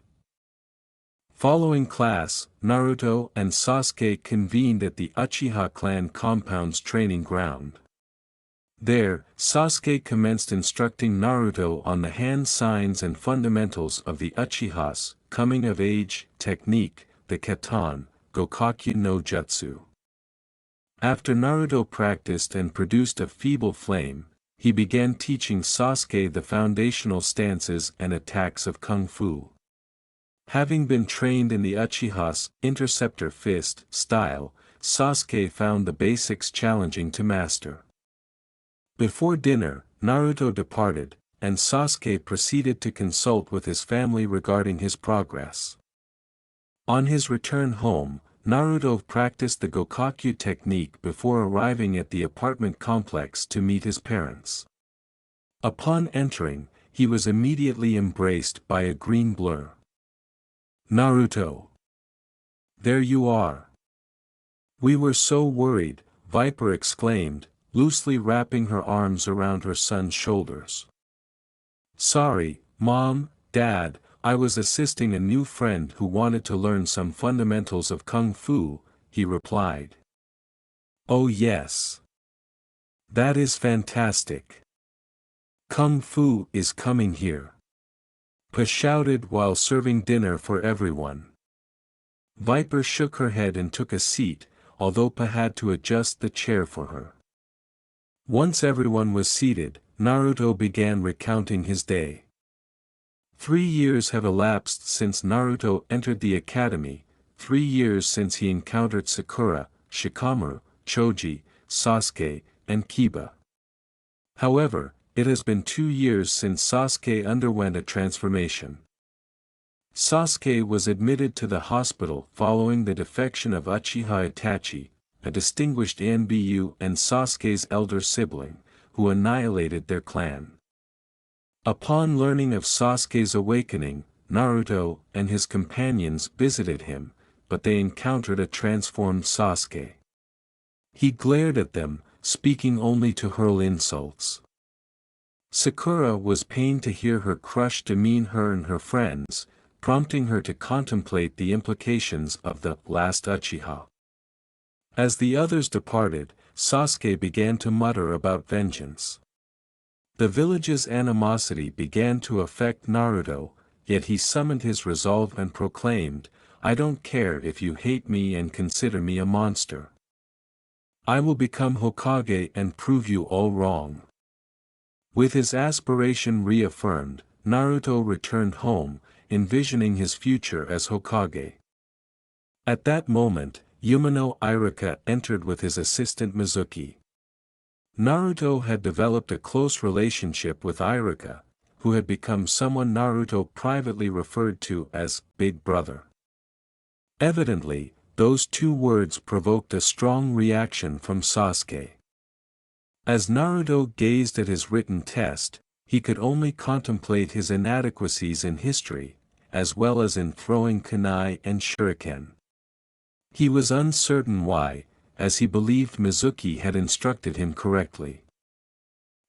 [SPEAKER 1] Following class, Naruto and Sasuke convened at the Uchiha clan compound's training ground. There, Sasuke commenced instructing Naruto on the hand signs and fundamentals of the Uchiha's coming-of-age technique, the Katan, Gokakyu no Jutsu. After Naruto practiced and produced a feeble flame, he began teaching Sasuke the foundational stances and attacks of Kung Fu. Having been trained in the Uchiha's interceptor fist style, Sasuke found the basics challenging to master. Before dinner, Naruto departed, and Sasuke proceeded to consult with his family regarding his progress. On his return home, Naruto practiced the Gokakyu technique before arriving at the apartment complex to meet his parents. Upon entering, he was immediately embraced by a green blur. "Naruto! There you are! We were so worried," Viper exclaimed, loosely wrapping her arms around her son's shoulders. "Sorry, Mom, Dad, I was assisting a new friend who wanted to learn some fundamentals of Kung Fu," he replied. "Oh yes. That is fantastic. Kung Fu is coming here," Pa shouted while serving dinner for everyone. Viper shook her head and took a seat, although Pa had to adjust the chair for her. Once everyone was seated, Naruto began recounting his day. 3 years have elapsed since Naruto entered the academy, 3 years since he encountered Sakura, Shikamaru, Choji, Sasuke, and Kiba. However, it has been 2 years since Sasuke underwent a transformation. Sasuke was admitted to the hospital following the defection of Uchiha Itachi, a distinguished Anbu and Sasuke's elder sibling, who annihilated their clan. Upon learning of Sasuke's awakening, Naruto and his companions visited him, but they encountered a transformed Sasuke. He glared at them, speaking only to hurl insults. Sakura was pained to hear her crush demean her and her friends, prompting her to contemplate the implications of the last Uchiha. As the others departed, Sasuke began to mutter about vengeance. The village's animosity began to affect Naruto, yet he summoned his resolve and proclaimed, "I don't care if you hate me and consider me a monster. I will become Hokage and prove you all wrong." With his aspiration reaffirmed, Naruto returned home, envisioning his future as Hokage. At that moment, Umino Iruka entered with his assistant Mizuki. Naruto had developed a close relationship with Iruka, who had become someone Naruto privately referred to as Big Brother. Evidently, those 2 words provoked a strong reaction from Sasuke. As Naruto gazed at his written test, he could only contemplate his inadequacies in history, as well as in throwing kunai and shuriken. He was uncertain why, as he believed Mizuki had instructed him correctly.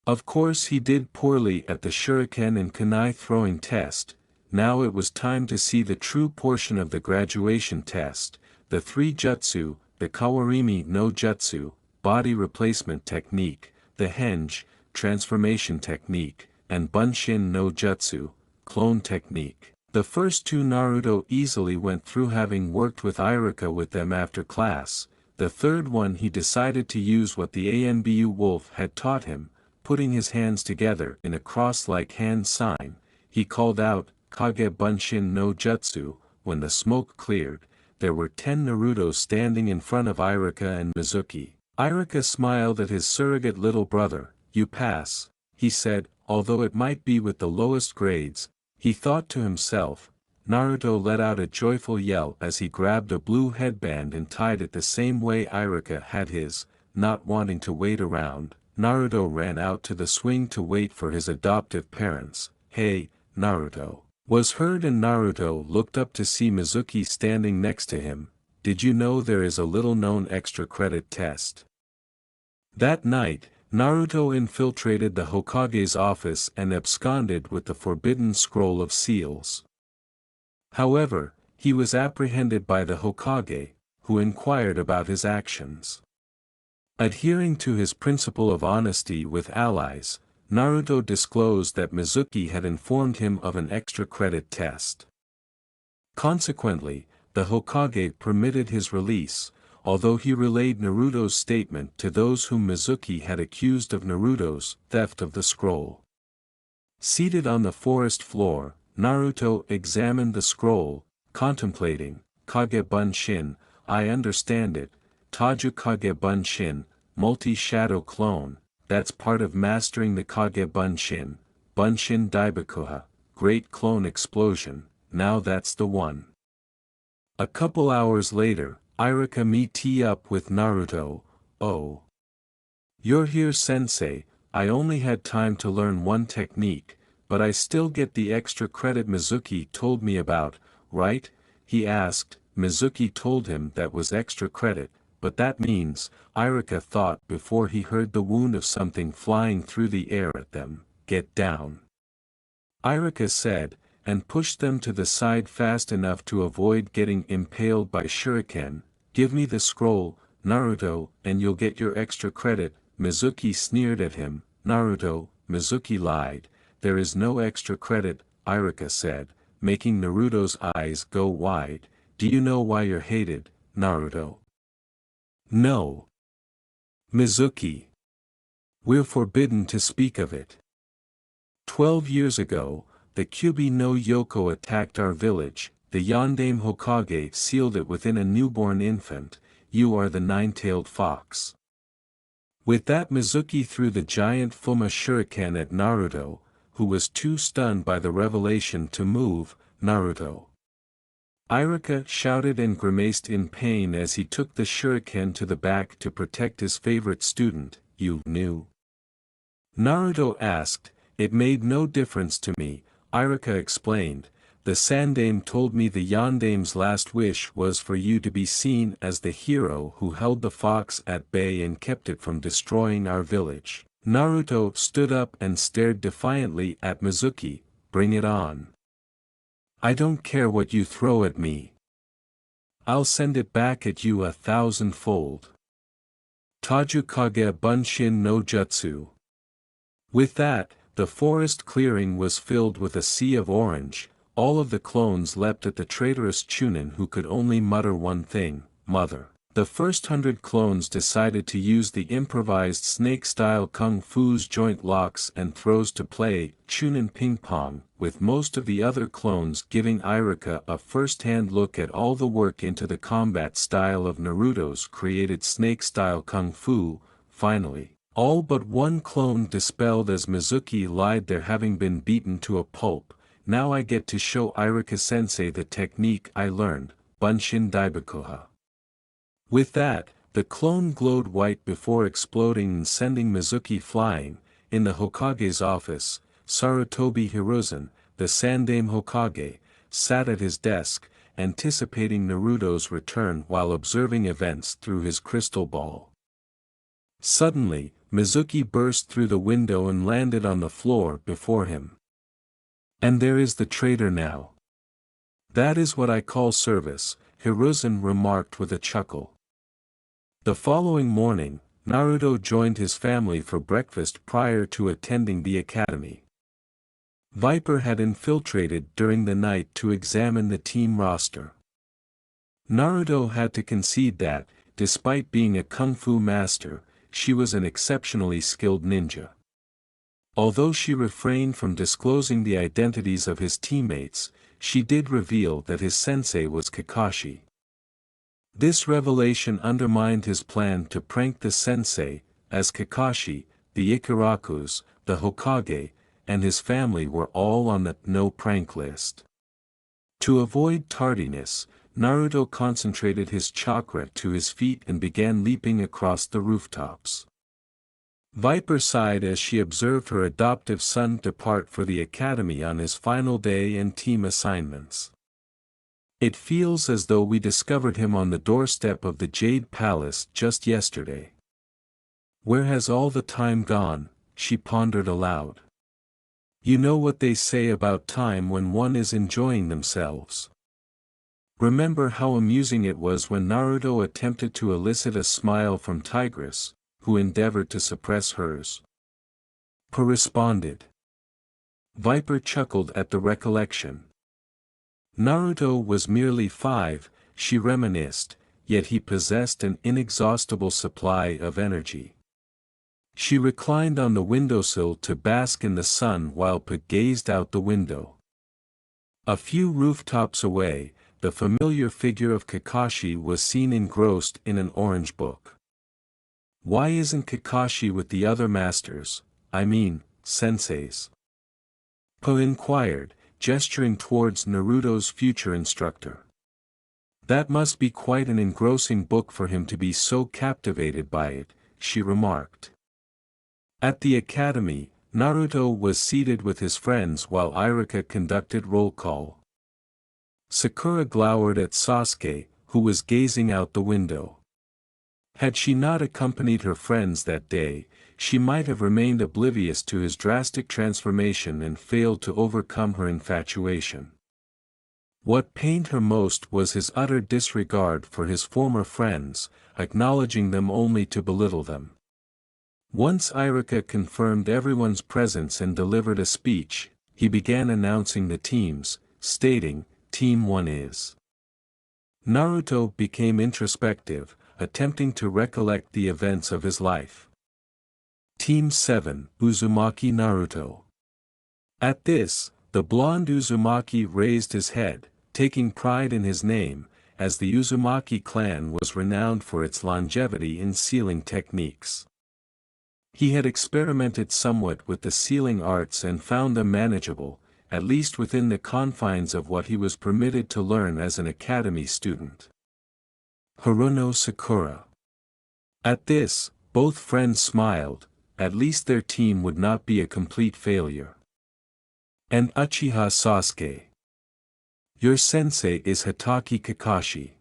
[SPEAKER 1] Of course he did poorly at the shuriken and kunai throwing test. Now it was time to see the true portion of the graduation test, the 3 jutsu, the kawarimi no jutsu, body replacement technique, the henge, transformation technique, and bunshin no jutsu, clone technique. The first 2 Naruto easily went through, having worked with Iruka with them after class. The third one he decided to use what the Anbu wolf had taught him, putting his hands together in a cross-like hand sign. He called out, Kage Bunshin no Jutsu. When the smoke cleared, there were 10 Narutos standing in front of Iruka and Mizuki. Iruka smiled at his surrogate little brother. You pass, he said, although it might be with the lowest grades. He thought to himself. Naruto let out a joyful yell as he grabbed a blue headband and tied it the same way Iruka had his. Not wanting to wait around, Naruto ran out to the swing to wait for his adoptive parents. Hey, Naruto, was heard, and Naruto looked up to see Mizuki standing next to him. Did you know there is a little-known extra credit test? That night, Naruto infiltrated the Hokage's office and absconded with the forbidden scroll of seals. However, he was apprehended by the Hokage, who inquired about his actions. Adhering to his principle of honesty with allies, Naruto disclosed that Mizuki had informed him of an extra credit test. Consequently, the Hokage permitted his release, although he relayed Naruto's statement to those whom Mizuki had accused of Naruto's theft of the scroll. Seated on the forest floor, Naruto examined the scroll, contemplating. Kage Bunshin, I understand it. Taju Kage Bunshin, multi-shadow clone, that's part of mastering the Kage Bunshin. Bunshin Daibakuha, great clone explosion, now that's the one. A couple hours later, Iruka meet up with Naruto. Oh. You're here, sensei. I only had time to learn one technique, but I still get the extra credit Mizuki told me about, right? He asked. Mizuki told him that was extra credit, but that means, Iruka thought before he heard the wound of something flying through the air at them. Get down. Iruka said, and pushed them to the side fast enough to avoid getting impaled by shuriken. Give me the scroll, Naruto, and you'll get your extra credit. Mizuki sneered at him. Naruto, Mizuki lied. There is no extra credit, Iruka said, making Naruto's eyes go wide. Do you know why you're hated, Naruto? No. Mizuki. We're forbidden to speak of it. 12 years ago, the Kyubi no Yoko attacked our village. The Yondaime Hokage sealed it within a newborn infant. You are the nine-tailed fox. With that, Mizuki threw the giant Fuma shuriken at Naruto, who was too stunned by the revelation to move. Naruto. Iruka shouted and grimaced in pain as he took the shuriken to the back to protect his favorite student. You knew? Naruto asked. It made no difference to me, Iruka explained. The Sandaime told me the Yondaime's last wish was for you to be seen as the hero who held the fox at bay and kept it from destroying our village. Naruto stood up and stared defiantly at Mizuki. Bring it on. I don't care what you throw at me. I'll send it back at you 1,000-fold. Taju Kage Bunshin no Jutsu. With that, the forest clearing was filled with a sea of orange. All of the clones leapt at the traitorous Chunin, who could only mutter one thing, mother. The first 100 clones decided to use the improvised snake-style kung fu's joint locks and throws to play Chunin ping-pong, with most of the other clones giving Iruka a first-hand look at all the work into the combat style of Naruto's created snake-style kung fu. Finally, all but one clone dispelled as Mizuki lied there, having been beaten to a pulp. Now I get to show Iruka-sensei the technique I learned, Bunshin Daibakuha. With that, the clone glowed white before exploding and sending Mizuki flying. In the Hokage's office, Sarutobi Hiruzen, the Sandaime Hokage, sat at his desk, anticipating Naruto's return while observing events through his crystal ball. Suddenly, Mizuki burst through the window and landed on the floor before him. "And there is the traitor now. That is what I call service," Hiruzen remarked with a chuckle. The following morning, Naruto joined his family for breakfast prior to attending the academy. Viper had infiltrated during the night to examine the team roster. Naruto had to concede that, despite being a kung fu master, she was an exceptionally skilled ninja. Although she refrained from disclosing the identities of his teammates, she did reveal that his sensei was Kakashi. This revelation undermined his plan to prank the sensei, as Kakashi, the Ikarakus, the Hokage, and his family were all on the no-prank list. To avoid tardiness, Naruto concentrated his chakra to his feet and began leaping across the rooftops. Viper sighed as she observed her adoptive son depart for the academy on his final day and team assignments. "It feels as though we discovered him on the doorstep of the Jade Palace just yesterday. Where has all the time gone?" she pondered aloud. You know what they say about time when one is enjoying themselves. Remember how amusing it was when Naruto attempted to elicit a smile from Tigress, who endeavored to suppress hers. Per responded. Viper chuckled at the recollection. Naruto was merely 5, she reminisced, yet he possessed an inexhaustible supply of energy. She reclined on the windowsill to bask in the sun while Pug gazed out the window. A few rooftops away, the familiar figure of Kakashi was seen engrossed in an orange book. "Why isn't Kakashi with the other masters, I mean, senseis?" Pug inquired, gesturing towards Naruto's future instructor. "That must be quite an engrossing book for him to be so captivated by it," she remarked. At the academy, Naruto was seated with his friends while Iruka conducted roll call. Sakura glowered at Sasuke, who was gazing out the window. Had she not accompanied her friends that day, she might have remained oblivious to his drastic transformation and failed to overcome her infatuation. What pained her most was his utter disregard for his former friends, acknowledging them only to belittle them. Once Iruka confirmed everyone's presence and delivered a speech, he began announcing the teams, stating, "Team 1 is." Naruto became introspective, attempting to recollect the events of his life. Team 7, Uzumaki Naruto. At this, the blonde Uzumaki raised his head, taking pride in his name, as the Uzumaki clan was renowned for its longevity in sealing techniques. He had experimented somewhat with the sealing arts and found them manageable, at least within the confines of what he was permitted to learn as an academy student. Haruno Sakura. At this, both friends smiled, at least their team would not be a complete failure. And Uchiha Sasuke. Your sensei is Hatake Kakashi.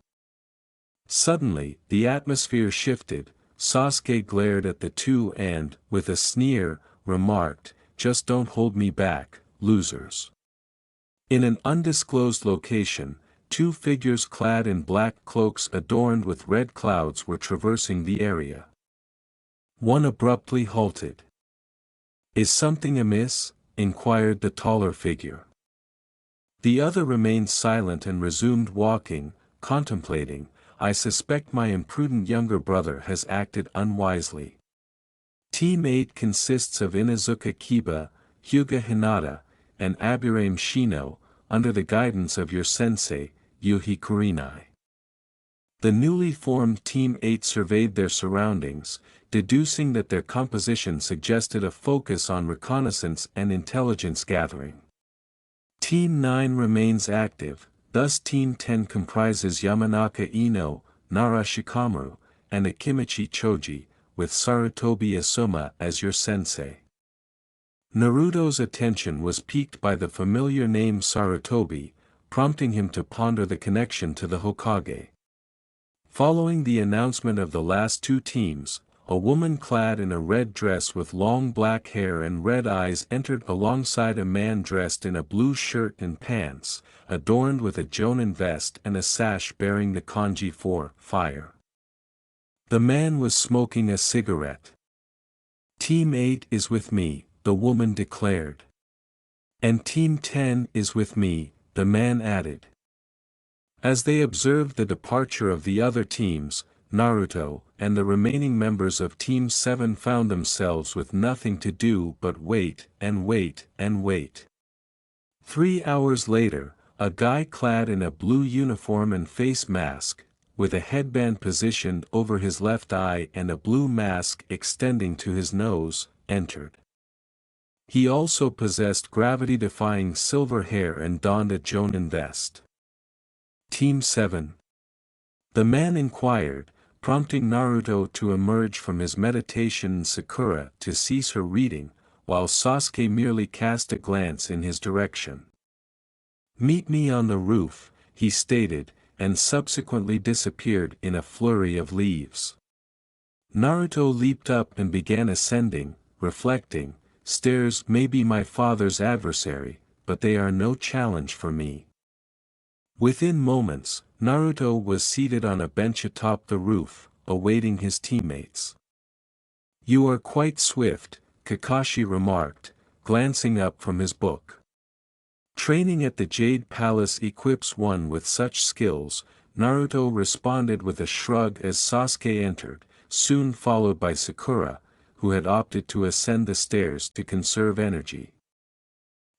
[SPEAKER 1] Suddenly, the atmosphere shifted. Sasuke glared at the two and, with a sneer, remarked, "Just don't hold me back, losers." In an undisclosed location, two figures clad in black cloaks adorned with red clouds were traversing the area. One abruptly halted. "Is something amiss?" inquired the taller figure. The other remained silent and resumed walking, contemplating. "I suspect my imprudent younger brother has acted unwisely. Team 8 consists of Inazuka Kiba, Hyuga Hinata, and Aburame Shino, under the guidance of your sensei, Yuhi Kurenai." The newly formed Team 8 surveyed their surroundings, deducing that their composition suggested a focus on reconnaissance and intelligence gathering. Team 9 remains active. Thus Team 10 comprises Yamanaka Ino, Nara Shikamaru, and Akimichi Choji, with Sarutobi Asuma as your sensei. Naruto's attention was piqued by the familiar name Sarutobi, prompting him to ponder the connection to the Hokage. Following the announcement of the last two teams, a woman clad in a red dress with long black hair and red eyes entered alongside a man dressed in a blue shirt and pants, adorned with a jonin vest and a sash bearing the kanji for fire. The man was smoking a cigarette. "Team 8 is with me," the woman declared. "And Team 10 is with me," the man added. As they observed the departure of the other teams, Naruto and the remaining members of Team 7 found themselves with nothing to do but wait and wait and wait. 3 hours later, a guy clad in a blue uniform and face mask, with a headband positioned over his left eye and a blue mask extending to his nose, entered. He also possessed gravity-defying silver hair and donned a jonin vest. "Team 7?" the man inquired, prompting Naruto to emerge from his meditation and Sakura to cease her reading, while Sasuke merely cast a glance in his direction. "Meet me on the roof," he stated, and subsequently disappeared in a flurry of leaves. Naruto leaped up and began ascending, reflecting, "Stairs may be my father's adversary, but they are no challenge for me." Within moments, Naruto was seated on a bench atop the roof, awaiting his teammates. "You are quite swift," Kakashi remarked, glancing up from his book. "Training at the Jade Palace equips one with such skills," Naruto responded with a shrug as Sasuke entered, soon followed by Sakura, who had opted to ascend the stairs to conserve energy.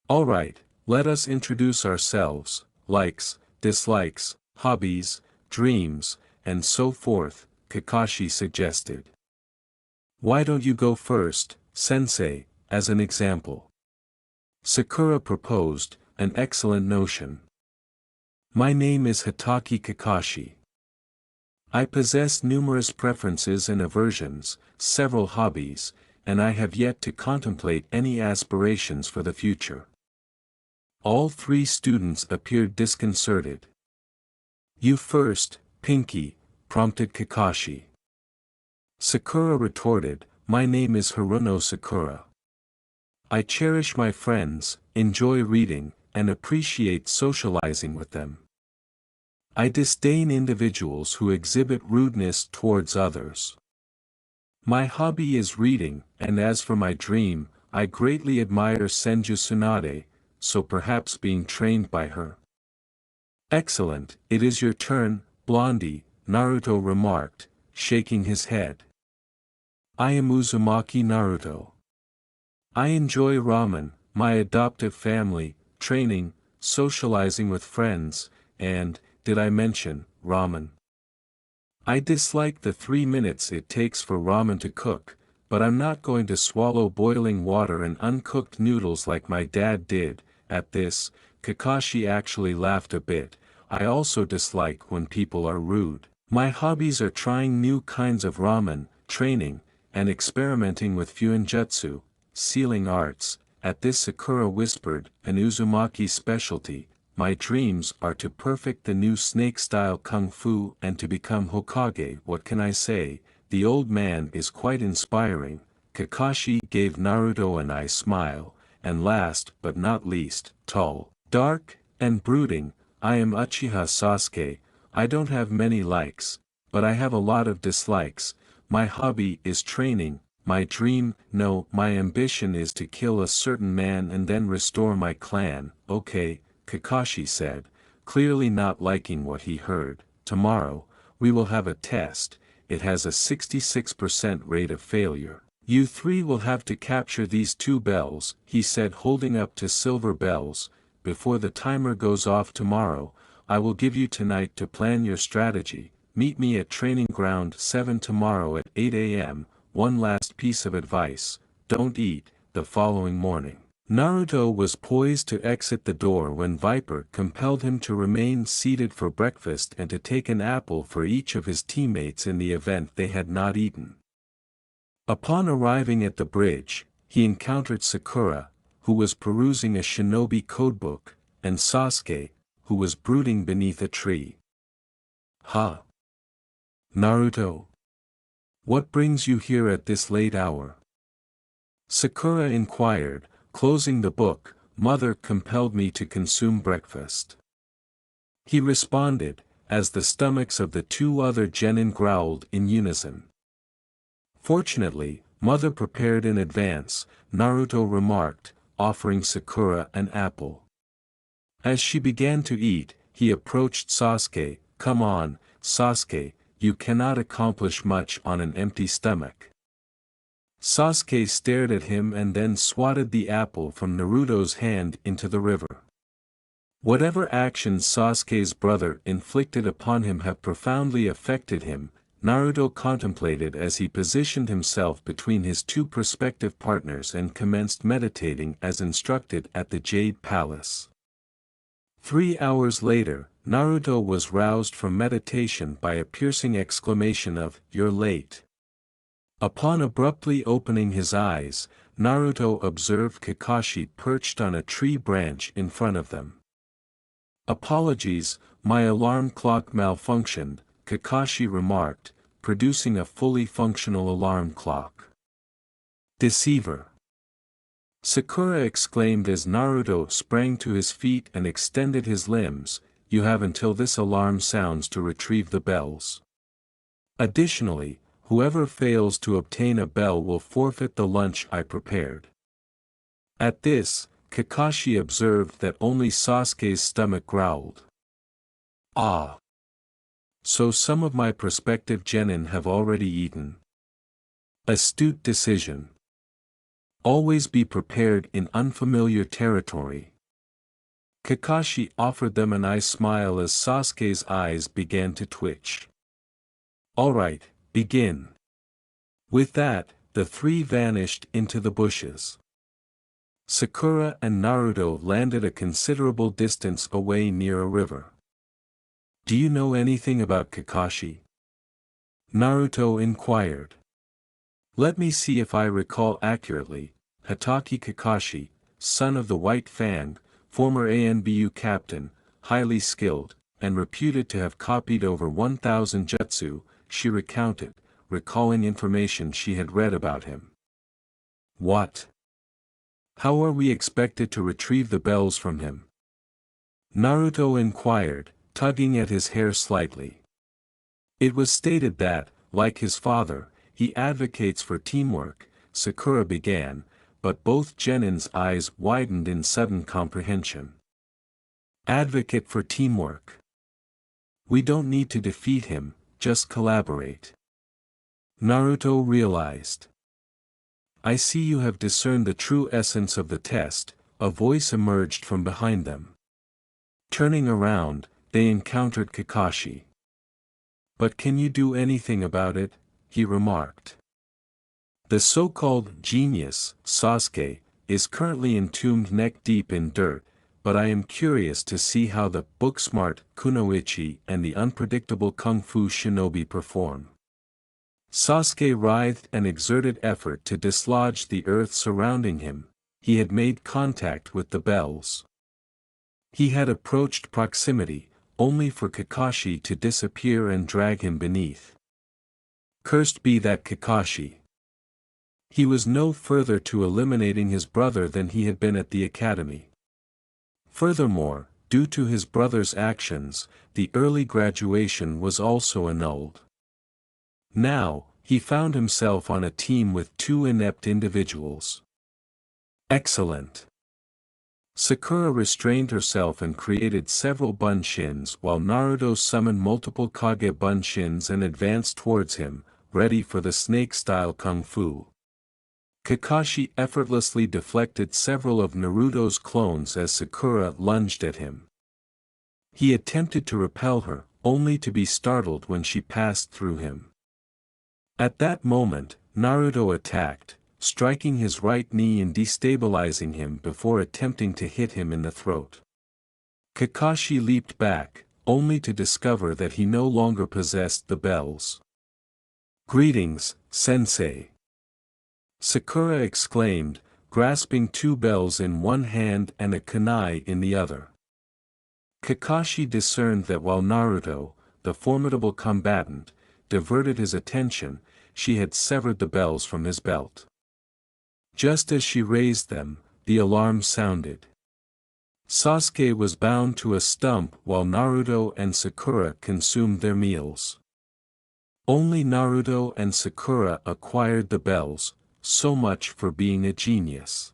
[SPEAKER 1] "All right, let us introduce ourselves, likes, dislikes, hobbies, dreams, and so forth," Kakashi suggested. "Why don't you go first, Sensei, as an example?" Sakura proposed, an excellent notion. "My name is Hatake Kakashi. I possess numerous preferences and aversions, several hobbies, and I have yet to contemplate any aspirations for the future." All three students appeared disconcerted. "You first, Pinky," prompted Kakashi. Sakura retorted, "My name is Haruno Sakura. I cherish my friends, enjoy reading, and appreciate socializing with them. I disdain individuals who exhibit rudeness towards others. My hobby is reading, and as for my dream, I greatly admire Senju Tsunade, so perhaps being trained by her." "Excellent, it is your turn, Blondie," Naruto remarked, shaking his head. "I am Uzumaki Naruto. I enjoy ramen, my adoptive family, training, socializing with friends, and, did I mention, ramen? I dislike the 3 minutes it takes for ramen to cook, but I'm not going to swallow boiling water and uncooked noodles like my dad did." At this, Kakashi actually laughed a bit. "I also dislike when people are rude. My hobbies are trying new kinds of ramen, training, and experimenting with fuinjutsu, sealing arts." At this Sakura whispered, "An Uzumaki specialty. My dreams are to perfect the new snake-style kung fu and to become Hokage. What can I say, the old man is quite inspiring." Kakashi gave Naruto a nice smile, and last but not least, tall, dark, and brooding, "I am Uchiha Sasuke. I don't have many likes, but I have a lot of dislikes. My hobby is training, my dream, no, my ambition is to kill a certain man and then restore my clan." "Okay," Kakashi said, clearly not liking what he heard. "Tomorrow, we will have a test. It has a 66% rate of failure. You three will have to capture these 2 bells," he said, holding up 2 silver bells. "Before the timer goes off tomorrow, I will give you tonight to plan your strategy. Meet me at Training Ground 7 tomorrow at 8 a.m. One last piece of advice, don't eat, the following morning." Naruto was poised to exit the door when Viper compelled him to remain seated for breakfast and to take an apple for each of his teammates in the event they had not eaten. Upon arriving at the bridge, he encountered Sakura, who was perusing a shinobi codebook, and Sasuke, who was brooding beneath a tree. "Ha! Naruto! What brings you here at this late hour?" Sakura inquired, closing the book. "Mother compelled me to consume breakfast," he responded, as the stomachs of the two other genin growled in unison. "Fortunately, Mother prepared in advance," Naruto remarked, offering Sakura an apple. As she began to eat, he approached Sasuke. "Come on, Sasuke, you cannot accomplish much on an empty stomach." Sasuke stared at him and then swatted the apple from Naruto's hand into the river. Whatever actions Sasuke's brother inflicted upon him have profoundly affected him, Naruto contemplated as he positioned himself between his two prospective partners and commenced meditating as instructed at the Jade Palace. 3 hours later, Naruto was roused from meditation by a piercing exclamation of, "You're late." Upon abruptly opening his eyes, Naruto observed Kakashi perched on a tree branch in front of them. "Apologies, my alarm clock malfunctioned," Kakashi remarked, producing a fully functional alarm clock. "Deceiver!" Sakura exclaimed as Naruto sprang to his feet and extended his limbs. "You have until this alarm sounds to retrieve the bells. Additionally, whoever fails to obtain a bell will forfeit the lunch I prepared." At this, Kakashi observed that only Sasuke's stomach growled. "Ah! So some of my prospective genin have already eaten. Astute decision. Always be prepared in unfamiliar territory." Kakashi offered them a nice smile as Sasuke's eyes began to twitch. "Alright, begin." With that, the three vanished into the bushes. Sakura and Naruto landed a considerable distance away near a river. "Do you know anything about Kakashi?" Naruto inquired. "Let me see if I recall accurately. Hatake Kakashi, son of the White Fang, former ANBU captain, highly skilled, and reputed to have copied over 1,000 jutsu," she recounted, recalling information she had read about him. "What? How are we expected to retrieve the bells from him?" Naruto inquired, tugging at his hair slightly. "It was stated that, like his father, he advocates for teamwork," Sakura began, but both Genin's eyes widened in sudden comprehension. "Advocate for teamwork? We don't need to defeat him, just collaborate." Naruto realized. "I see you have discerned the true essence of the test," a voice emerged from behind them. Turning around, they encountered Kakashi. "But can you do anything about it?" he remarked. "The so-called genius, Sasuke, is currently entombed neck-deep in dirt, but I am curious to see how the book-smart Kunoichi and the unpredictable Kung Fu shinobi perform." Sasuke writhed and exerted effort to dislodge the earth surrounding him. He had made contact with the bells. He had approached proximity, only for Kakashi to disappear and drag him beneath. Cursed be that Kakashi. He was no further to eliminating his brother than he had been at the academy. Furthermore, due to his brother's actions, the early graduation was also annulled. Now, he found himself on a team with two inept individuals. Excellent. Sakura restrained herself and created several bunshins while Naruto summoned multiple Kage bunshins and advanced towards him, ready for the snake-style kung fu. Kakashi effortlessly deflected several of Naruto's clones as Sakura lunged at him. He attempted to repel her, only to be startled when she passed through him. At that moment, Naruto attacked, striking his right knee and destabilizing him before attempting to hit him in the throat. Kakashi leaped back, only to discover that he no longer possessed the bells. "Greetings, Sensei!" Sakura exclaimed, grasping two bells in one hand and a kunai in the other. Kakashi discerned that while Naruto, the formidable combatant, diverted his attention, she had severed the bells from his belt. Just as she raised them, the alarm sounded. Sasuke was bound to a stump while Naruto and Sakura consumed their meals. Only Naruto and Sakura acquired the bells, so much for being a genius.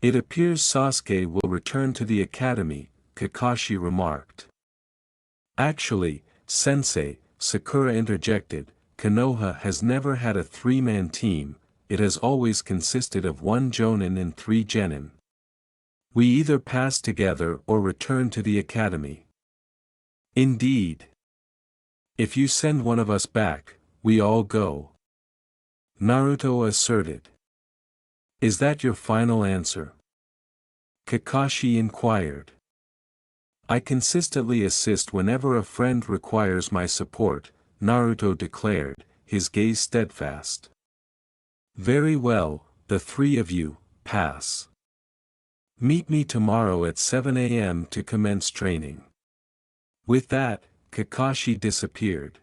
[SPEAKER 1] It appears Sasuke will return to the academy, Kakashi remarked. Actually, Sensei, Sakura interjected, Konoha has never had a three-man team, it has always consisted of one Jonin and three Genin. We either pass together or return to the academy. Indeed. If you send one of us back, we all go. Naruto asserted. Is that your final answer? Kakashi inquired. I consistently assist whenever a friend requires my support, Naruto declared, his gaze steadfast. Very well, the three of you, pass. Meet me tomorrow at 7 a.m. to commence training. With that, Kakashi disappeared.